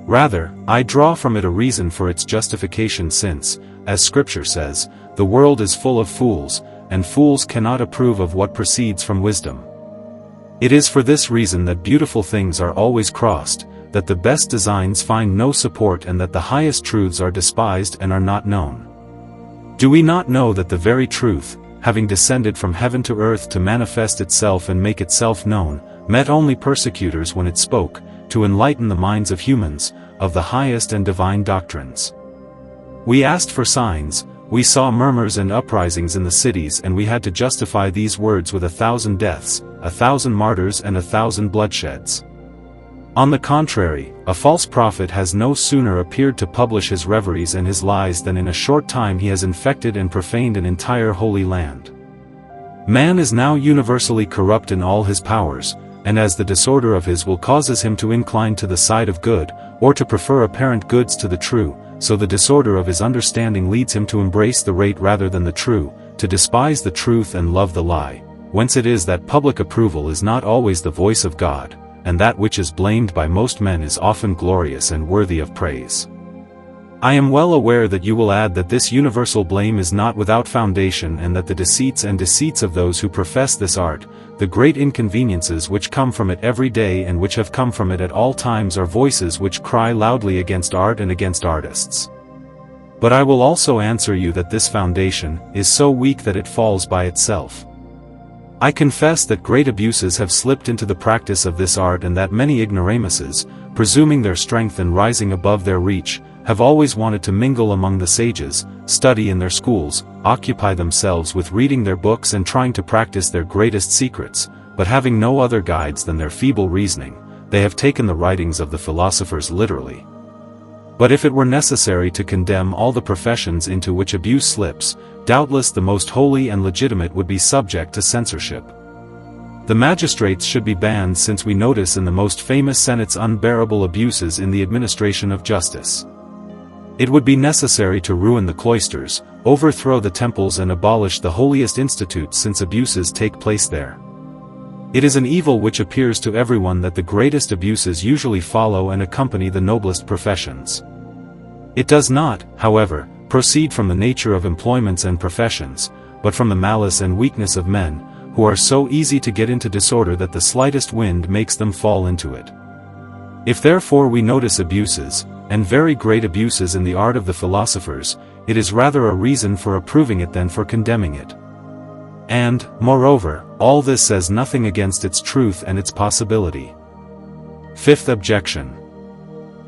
Rather, I draw from it a reason for its justification since, as Scripture says, the world is full of fools, and fools cannot approve of what proceeds from wisdom. It is for this reason that beautiful things are always crossed, that the best designs find no support and that the highest truths are despised and are not known. Do we not know that the very truth, having descended from heaven to earth to manifest itself and make itself known, met only persecutors when it spoke, to enlighten the minds of humans, of the highest and divine doctrines? We asked for signs, we saw murmurs and uprisings in the cities and we had to justify these words with 1,000 deaths, 1,000 martyrs and 1,000 bloodsheds. On the contrary, a false prophet has no sooner appeared to publish his reveries and his lies than in a short time he has infected and profaned an entire holy land. Man is now universally corrupt in all his powers, and as the disorder of his will causes him to incline to the side of good, or to prefer apparent goods to the true, so the disorder of his understanding leads him to embrace the right rather than the true, to despise the truth and love the lie, whence it is that public approval is not always the voice of God, and that which is blamed by most men is often glorious and worthy of praise. I am well aware that you will add that this universal blame is not without foundation and that the deceits of those who profess this art, the great inconveniences which come from it every day and which have come from it at all times are voices which cry loudly against art and against artists. But I will also answer you that this foundation is so weak that it falls by itself. I confess that great abuses have slipped into the practice of this art and that many ignoramuses, presuming their strength and rising above their reach, have always wanted to mingle among the sages, study in their schools, occupy themselves with reading their books and trying to practice their greatest secrets, but having no other guides than their feeble reasoning, they have taken the writings of the philosophers literally. But if it were necessary to condemn all the professions into which abuse slips, doubtless the most holy and legitimate would be subject to censorship. The magistrates should be banned since we notice in the most famous senates unbearable abuses in the administration of justice. It would be necessary to ruin the cloisters, overthrow the temples and abolish the holiest institutes since abuses take place there. It is an evil which appears to everyone that the greatest abuses usually follow and accompany the noblest professions. It does not, however, proceed from the nature of employments and professions, but from the malice and weakness of men, who are so easy to get into disorder that the slightest wind makes them fall into it. If therefore we notice abuses, and very great abuses in the art of the philosophers, it is rather a reason for approving it than for condemning it. And, moreover, all this says nothing against its truth and its possibility. Fifth objection.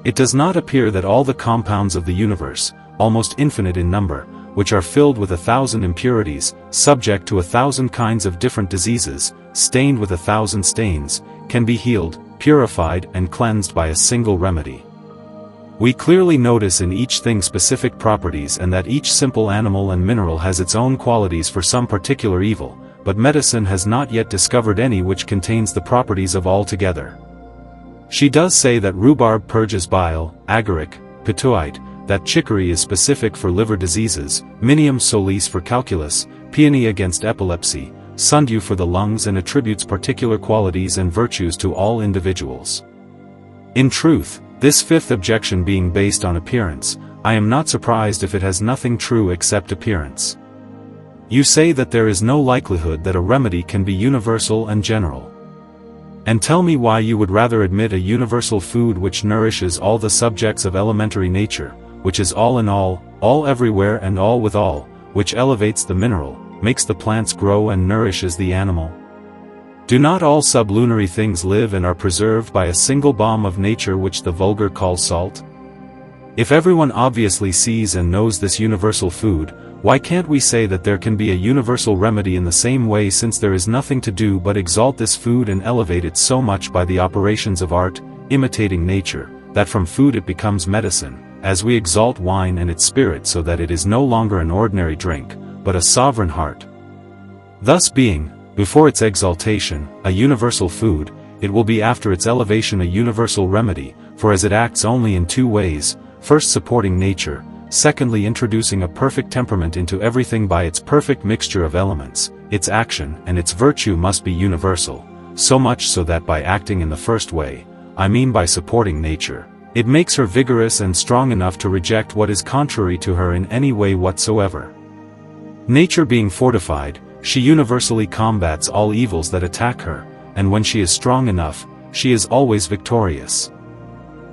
It does not appear that all the compounds of the universe, almost infinite in number, which are filled with 1,000 impurities, subject to 1,000 kinds of different diseases, stained with 1,000 stains, can be healed, purified and cleansed by a single remedy. We clearly notice in each thing specific properties and that each simple animal and mineral has its own qualities for some particular evil, but medicine has not yet discovered any which contains the properties of all together. She does say that rhubarb purges bile, agaric, pituite, that chicory is specific for liver diseases, minium solis for calculus, peony against epilepsy, sundew for the lungs, and attributes particular qualities and virtues to all individuals. In truth, this fifth objection being based on appearance, I am not surprised if it has nothing true except appearance. You say that there is no likelihood that a remedy can be universal and general. And tell me why you would rather admit a universal food which nourishes all the subjects of elementary nature, which is all in all everywhere and all with all, which elevates the mineral, makes the plants grow and nourishes the animal. Do not all sublunary things live and are preserved by a single balm of nature which the vulgar call salt? If everyone obviously sees and knows this universal food, why can't we say that there can be a universal remedy in the same way, since there is nothing to do but exalt this food and elevate it so much by the operations of art, imitating nature, that from food it becomes medicine, as we exalt wine and its spirit so that it is no longer an ordinary drink, but a sovereign heart. Thus being, before its exaltation, a universal food, it will be after its elevation a universal remedy, for as it acts only in two ways, first supporting nature, secondly introducing a perfect temperament into everything by its perfect mixture of elements, its action and its virtue must be universal, so much so that by acting in the first way, I mean by supporting nature, it makes her vigorous and strong enough to reject what is contrary to her in any way whatsoever. Nature being fortified, she universally combats all evils that attack her, and when she is strong enough, she is always victorious.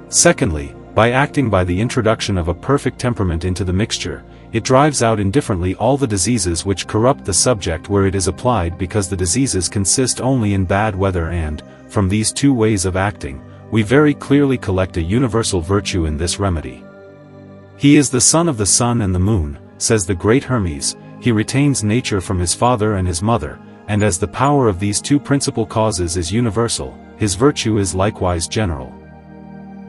Secondly, by acting by the introduction of a perfect temperament into the mixture, it drives out indifferently all the diseases which corrupt the subject where it is applied, because the diseases consist only in bad weather, and, from these two ways of acting, we very clearly collect a universal virtue in this remedy. He is the son of the sun and the moon, says the great Hermes, he retains nature from his father and his mother, and as the power of these two principal causes is universal, his virtue is likewise general.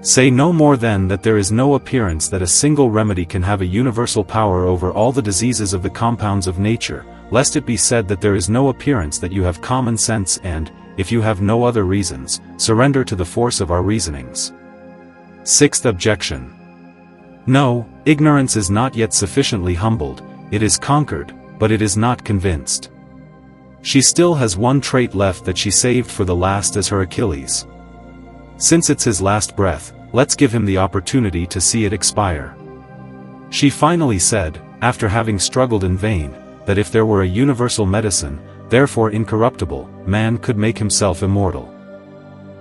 Say no more then that there is no appearance that a single remedy can have a universal power over all the diseases of the compounds of nature, lest it be said that there is no appearance that you have common sense and, if you have no other reasons, surrender to the force of our reasonings. Sixth objection. No, ignorance is not yet sufficiently humbled, it is conquered, but it is not convinced. She still has one trait left that she saved for the last as her Achilles. Since it's his last breath, let's give him the opportunity to see it expire. She finally said, after having struggled in vain, that if there were a universal medicine, therefore incorruptible, man could make himself immortal.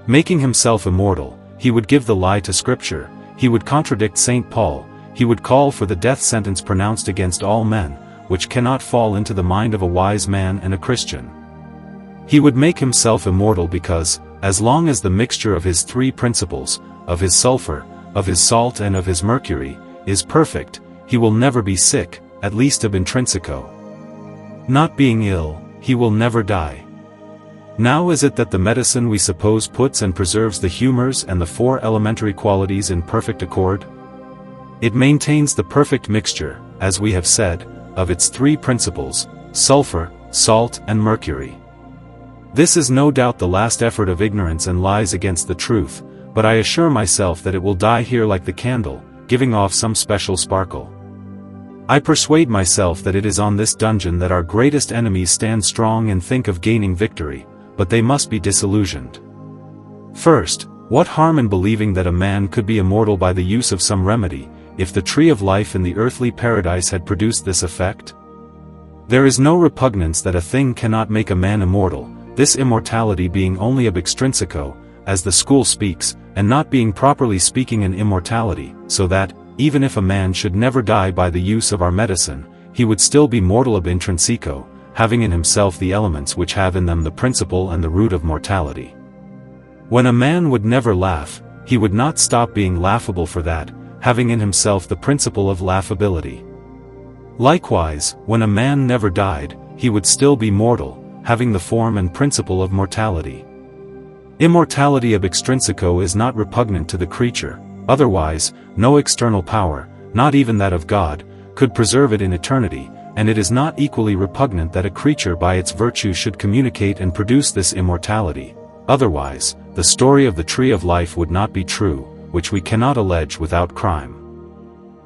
Making himself immortal, he would give the lie to Scripture, he would contradict St. Paul, he would call for the death sentence pronounced against all men, which cannot fall into the mind of a wise man and a Christian. He would make himself immortal because, as long as the mixture of his three principles, of his sulfur, of his salt and of his mercury, is perfect, he will never be sick, at least ab intrinsico. Not being ill, he will never die. Now is it that the medicine we suppose puts and preserves the humors and the four elementary qualities in perfect accord? It maintains the perfect mixture, as we have said, of its three principles, sulfur, salt and mercury. This is no doubt the last effort of ignorance and lies against the truth, but I assure myself that it will die here like the candle, giving off some special sparkle. I persuade myself that it is on this dungeon that our greatest enemies stand strong and think of gaining victory, but they must be disillusioned. First, what harm in believing that a man could be immortal by the use of some remedy, if the tree of life in the earthly paradise had produced this effect? There is no repugnance that a thing cannot make a man immortal, this immortality being only ab extrinsico, as the school speaks, and not being properly speaking an immortality, so that, even if a man should never die by the use of our medicine, he would still be mortal ab intrinsico, having in himself the elements which have in them the principle and the root of mortality. When a man would never laugh, he would not stop being laughable for that, having in himself the principle of laughability. Likewise, when a man never died, he would still be mortal, having the form and principle of mortality. Immortality ab extrinsico is not repugnant to the creature, otherwise, no external power, not even that of God, could preserve it in eternity, and it is not equally repugnant that a creature by its virtue should communicate and produce this immortality. Otherwise, the story of the tree of life would not be true, which we cannot allege without crime.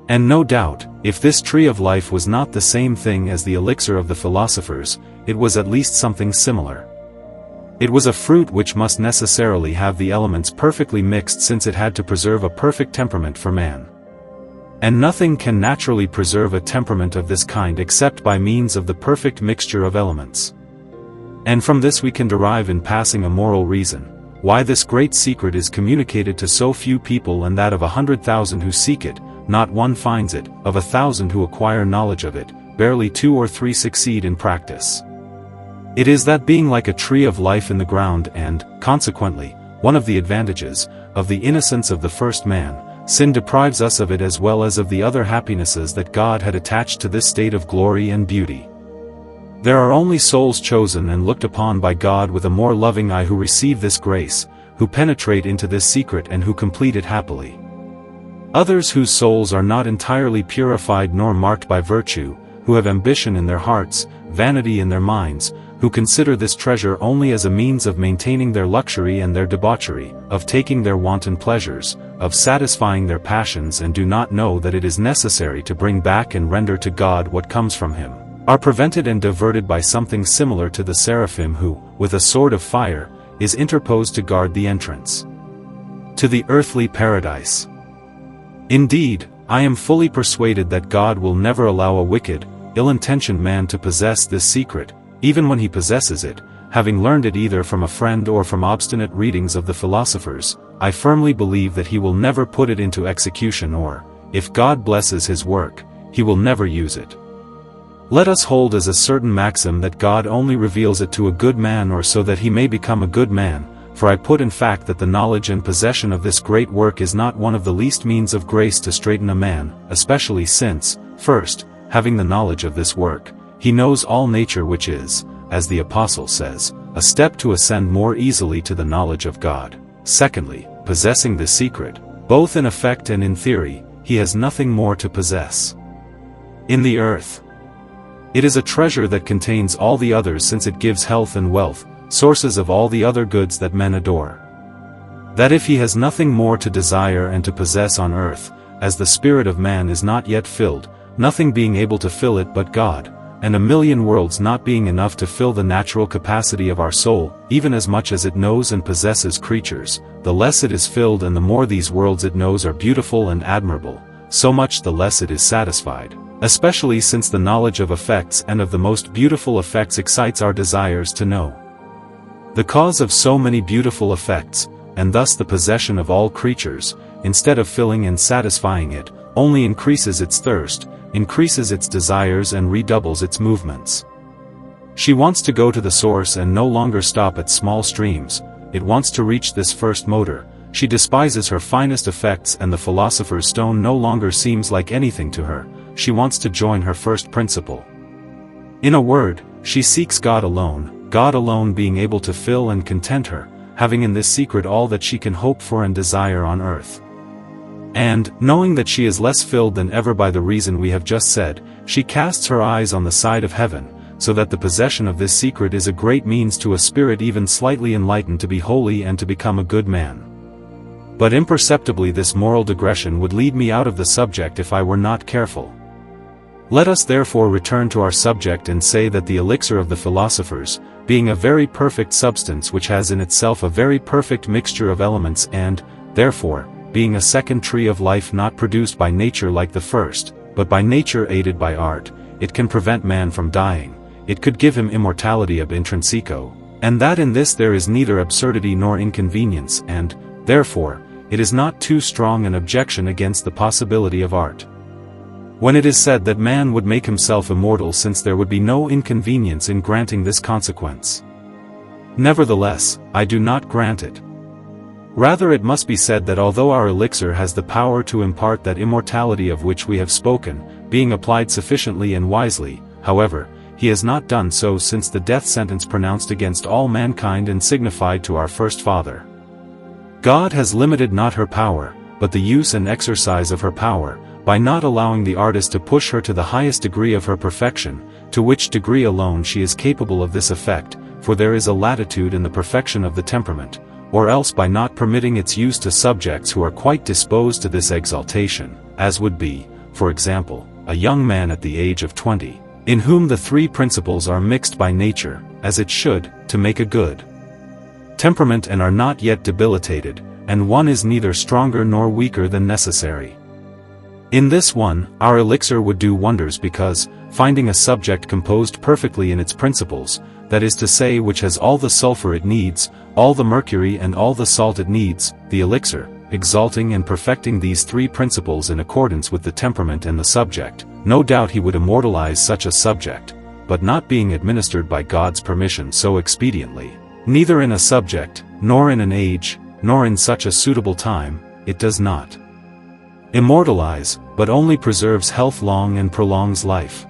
And no doubt, if this tree of life was not the same thing as the elixir of the philosophers, it was at least something similar. It was a fruit which must necessarily have the elements perfectly mixed, since it had to preserve a perfect temperament for man. And nothing can naturally preserve a temperament of this kind except by means of the perfect mixture of elements. And from this we can derive in passing a moral reason, why this great secret is communicated to so few people, and that of 100,000 who seek it, not one finds it, of 1,000 who acquire knowledge of it, barely 2 or 3 succeed in practice. It is that being like a tree of life in the ground and, consequently, one of the advantages, of the innocence of the first man, sin deprives us of it as well as of the other happinesses that God had attached to this state of glory and beauty. There are only souls chosen and looked upon by God with a more loving eye who receive this grace, who penetrate into this secret and who complete it happily. Others whose souls are not entirely purified nor marked by virtue, who have ambition in their hearts, vanity in their minds, who consider this treasure only as a means of maintaining their luxury and their debauchery, of taking their wanton pleasures, of satisfying their passions, and do not know that it is necessary to bring back and render to God what comes from Him, are prevented and diverted by something similar to the seraphim who, with a sword of fire, is interposed to guard the entrance to the earthly paradise. Indeed, I am fully persuaded that God will never allow a wicked, ill-intentioned man to possess this secret, even when he possesses it, having learned it either from a friend or from obstinate readings of the philosophers. I firmly believe that he will never put it into execution, or, if God blesses his work, he will never use it. Let us hold as a certain maxim that God only reveals it to a good man, or so that he may become a good man, for I put in fact that the knowledge and possession of this great work is not one of the least means of grace to straighten a man, especially since, first, having the knowledge of this work, he knows all nature, which is, as the Apostle says, a step to ascend more easily to the knowledge of God. Secondly, possessing this secret, both in effect and in theory, he has nothing more to possess in the earth. It is a treasure that contains all the others, since it gives health and wealth, sources of all the other goods that men adore. That if he has nothing more to desire and to possess on earth, as the spirit of man is not yet filled, nothing being able to fill it but God, and 1,000,000 worlds not being enough to fill the natural capacity of our soul, even as much as it knows and possesses creatures, the less it is filled, and the more these worlds it knows are beautiful and admirable, so much the less it is satisfied, especially since the knowledge of effects and of the most beautiful effects excites our desires to know the cause of so many beautiful effects, and thus the possession of all creatures, instead of filling and satisfying it, only increases its thirst, increases its desires, and redoubles its movements. She wants to go to the source and no longer stop at small streams. It wants to reach this first motor. She despises her finest effects, and the philosopher's stone no longer seems like anything to her. She wants to join her first principle. In a word, she seeks God alone being able to fill and content her, having in this secret all that she can hope for and desire on earth. And, knowing that she is less filled than ever by the reason we have just said, she casts her eyes on the side of heaven, so that the possession of this secret is a great means to a spirit even slightly enlightened to be holy and to become a good man. But imperceptibly this moral digression would lead me out of the subject if I were not careful. Let us therefore return to our subject and say that the elixir of the philosophers, being a very perfect substance which has in itself a very perfect mixture of elements, and, therefore, being a second tree of life not produced by nature like the first, but by nature aided by art, it can prevent man from dying, it could give him immortality ab intrinsico, and that in this there is neither absurdity nor inconvenience, and, therefore, it is not too strong an objection against the possibility of art. When it is said that man would make himself immortal, since there would be no inconvenience in granting this consequence. Nevertheless, I do not grant it. Rather it must be said that although our elixir has the power to impart that immortality of which we have spoken, being applied sufficiently and wisely, however, he has not done so since the death sentence pronounced against all mankind and signified to our first father. God has limited not her power, but the use and exercise of her power, by not allowing the artist to push her to the highest degree of her perfection, to which degree alone she is capable of this effect, for there is a latitude in the perfection of the temperament, or else by not permitting its use to subjects who are quite disposed to this exaltation, as would be, for example, a young man at the age of 20, in whom the three principles are mixed by nature, as it should, to make a good temperament and are not yet debilitated, and one is neither stronger nor weaker than necessary. In this one, our elixir would do wonders because, finding a subject composed perfectly in its principles, that is to say which has all the sulfur it needs, all the mercury and all the salt it needs, the elixir, exalting and perfecting these three principles in accordance with the temperament and the subject, no doubt he would immortalize such a subject, but not being administered by God's permission so expediently, neither in a subject, nor in an age, nor in such a suitable time, it does not immortalize, but only preserves health long and prolongs life.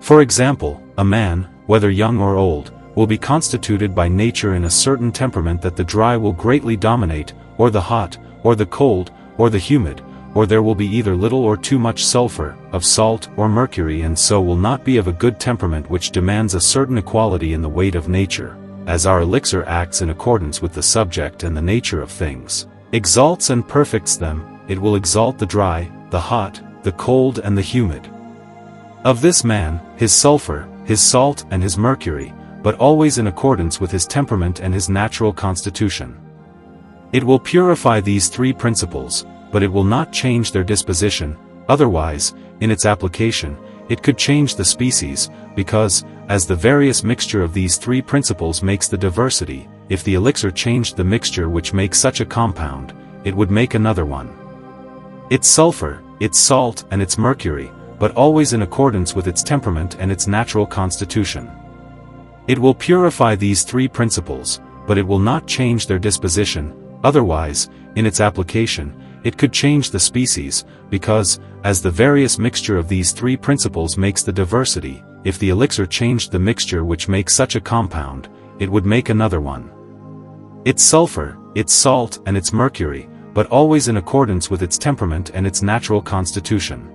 For example, a man, whether young or old, will be constituted by nature in a certain temperament that the dry will greatly dominate, or the hot, or the cold, or the humid, or there will be either little or too much sulfur, of salt or mercury, and so will not be of a good temperament which demands a certain equality in the weight of nature, as our elixir acts in accordance with the subject and the nature of things, exalts and perfects them. It will exalt the dry, the hot, the cold and the humid. Of this man, his sulfur, his salt and his mercury, but always in accordance with his temperament and his natural constitution. It will purify these three principles, but it will not change their disposition, otherwise, in its application, it could change the species, because, as the various mixture of these three principles makes the diversity, if the elixir changed the mixture which makes such a compound, it would make another one. Its sulfur, its salt and its mercury, but always in accordance with its temperament and its natural constitution. It will purify these three principles, but it will not change their disposition, otherwise, in its application, it could change the species, because, as the various mixture of these three principles makes the diversity, if the elixir changed the mixture which makes such a compound, it would make another one. Its sulfur, its salt and its mercury, but always in accordance with its temperament and its natural constitution.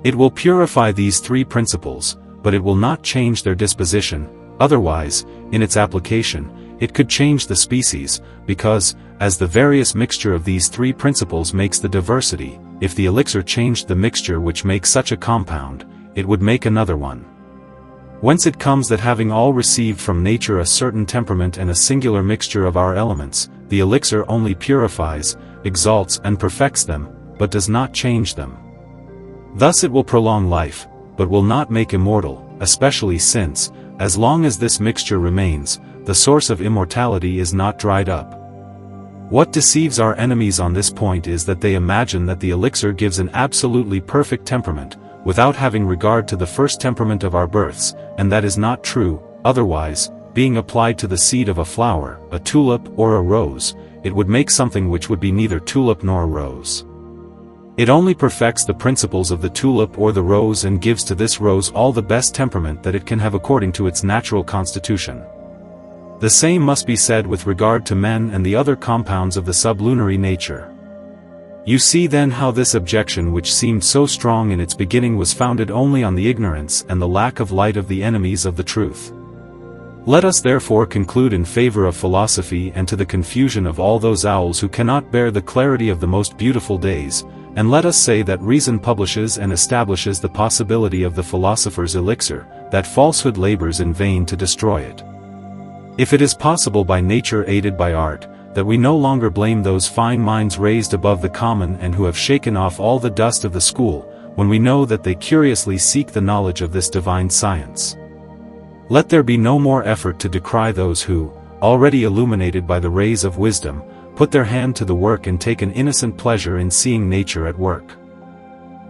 It will purify these three principles, but it will not change their disposition, otherwise, in its application, it could change the species, because, as the various mixture of these three principles makes the diversity, if the elixir changed the mixture which makes such a compound, it would make another one. Whence it comes that having all received from nature a certain temperament and a singular mixture of our elements, the elixir only purifies, exalts and perfects them, but does not change them. Thus it will prolong life, but will not make immortal, especially since, as long as this mixture remains, the source of immortality is not dried up. What deceives our enemies on this point is that they imagine that the elixir gives an absolutely perfect temperament, without having regard to the first temperament of our births, and that is not true. Otherwise, being applied to the seed of a flower, a tulip or a rose, it would make something which would be neither tulip nor rose. It only perfects the principles of the tulip or the rose and gives to this rose all the best temperament that it can have according to its natural constitution. The same must be said with regard to men and the other compounds of the sublunary nature. You see then how this objection which seemed so strong in its beginning was founded only on the ignorance and the lack of light of the enemies of the truth. Let us therefore conclude in favor of philosophy and to the confusion of all those owls who cannot bear the clarity of the most beautiful days, and let us say that reason publishes and establishes the possibility of the philosopher's elixir, that falsehood labors in vain to destroy it. If it is possible by nature aided by art, that we no longer blame those fine minds raised above the common and who have shaken off all the dust of the school, when we know that they curiously seek the knowledge of this divine science. Let there be no more effort to decry those who, already illuminated by the rays of wisdom, put their hand to the work and take an innocent pleasure in seeing nature at work.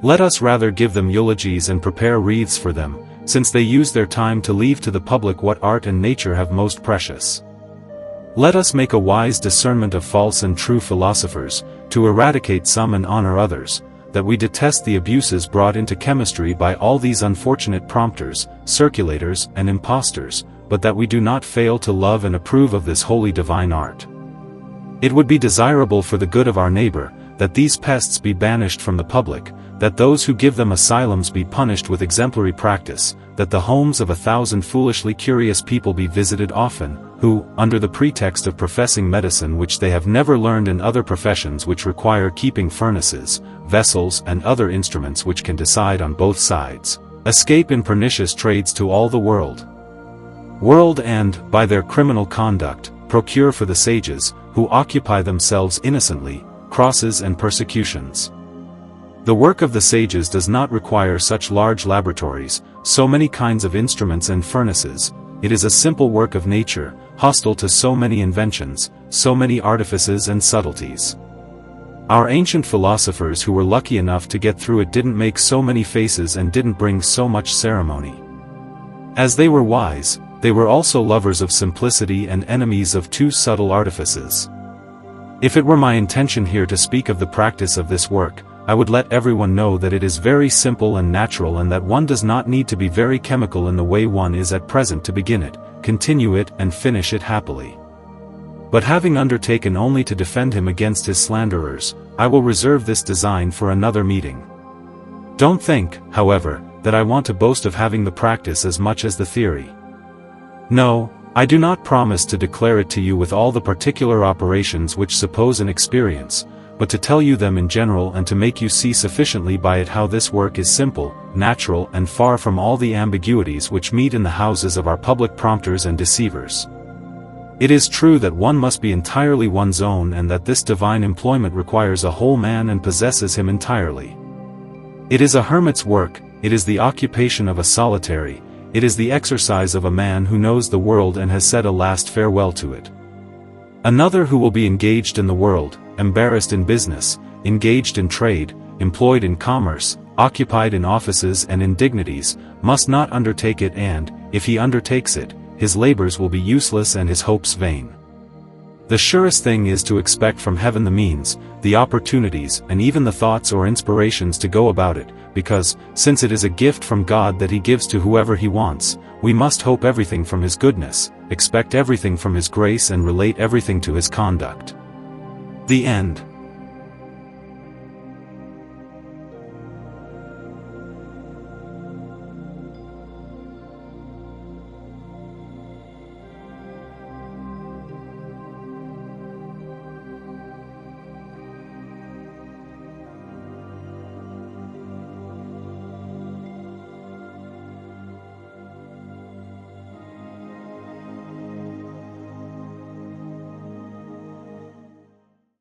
Let us rather give them eulogies and prepare wreaths for them, since they use their time to leave to the public what art and nature have most precious. Let us make a wise discernment of false and true philosophers, to eradicate some and honor others, that we detest the abuses brought into chemistry by all these unfortunate prompters, circulators, and impostors, but that we do not fail to love and approve of this holy divine art. It would be desirable for the good of our neighbor, that these pests be banished from the public, that those who give them asylums be punished with exemplary practice, that the homes of 1,000 foolishly curious people be visited often, who, under the pretext of professing medicine which they have never learned in other professions which require keeping furnaces, vessels and other instruments which can decide on both sides, escape in pernicious trades to all the world and, by their criminal conduct, procure for the sages, who occupy themselves innocently, crosses and persecutions. The work of the sages does not require such large laboratories, so many kinds of instruments and furnaces. It is a simple work of nature, hostile to so many inventions, so many artifices and subtleties. Our ancient philosophers who were lucky enough to get through it didn't make so many faces and didn't bring so much ceremony. As they were wise, they were also lovers of simplicity and enemies of too subtle artifices. If it were my intention here to speak of the practice of this work, I would let everyone know that it is very simple and natural and that one does not need to be very chemical in the way one is at present to begin it, continue it and finish it happily. But having undertaken only to defend him against his slanderers, I will reserve this design for another meeting. Don't think, however, that I want to boast of having the practice as much as the theory. No, I do not promise to declare it to you with all the particular operations which suppose an experience, but to tell you them in general and to make you see sufficiently by it how this work is simple, natural and far from all the ambiguities which meet in the houses of our public prompters and deceivers. It is true that one must be entirely one's own and that this divine employment requires a whole man and possesses him entirely. It is a hermit's work, it is the occupation of a solitary, it is the exercise of a man who knows the world and has said a last farewell to it. Another who will be engaged in the world, embarrassed in business, engaged in trade, employed in commerce, occupied in offices and in dignities, must not undertake it and, if he undertakes it, his labors will be useless and his hopes vain. The surest thing is to expect from heaven the means, the opportunities and even the thoughts or inspirations to go about it, because, since it is a gift from God that he gives to whoever he wants, we must hope everything from his goodness, expect everything from his grace and relate everything to his conduct. The end.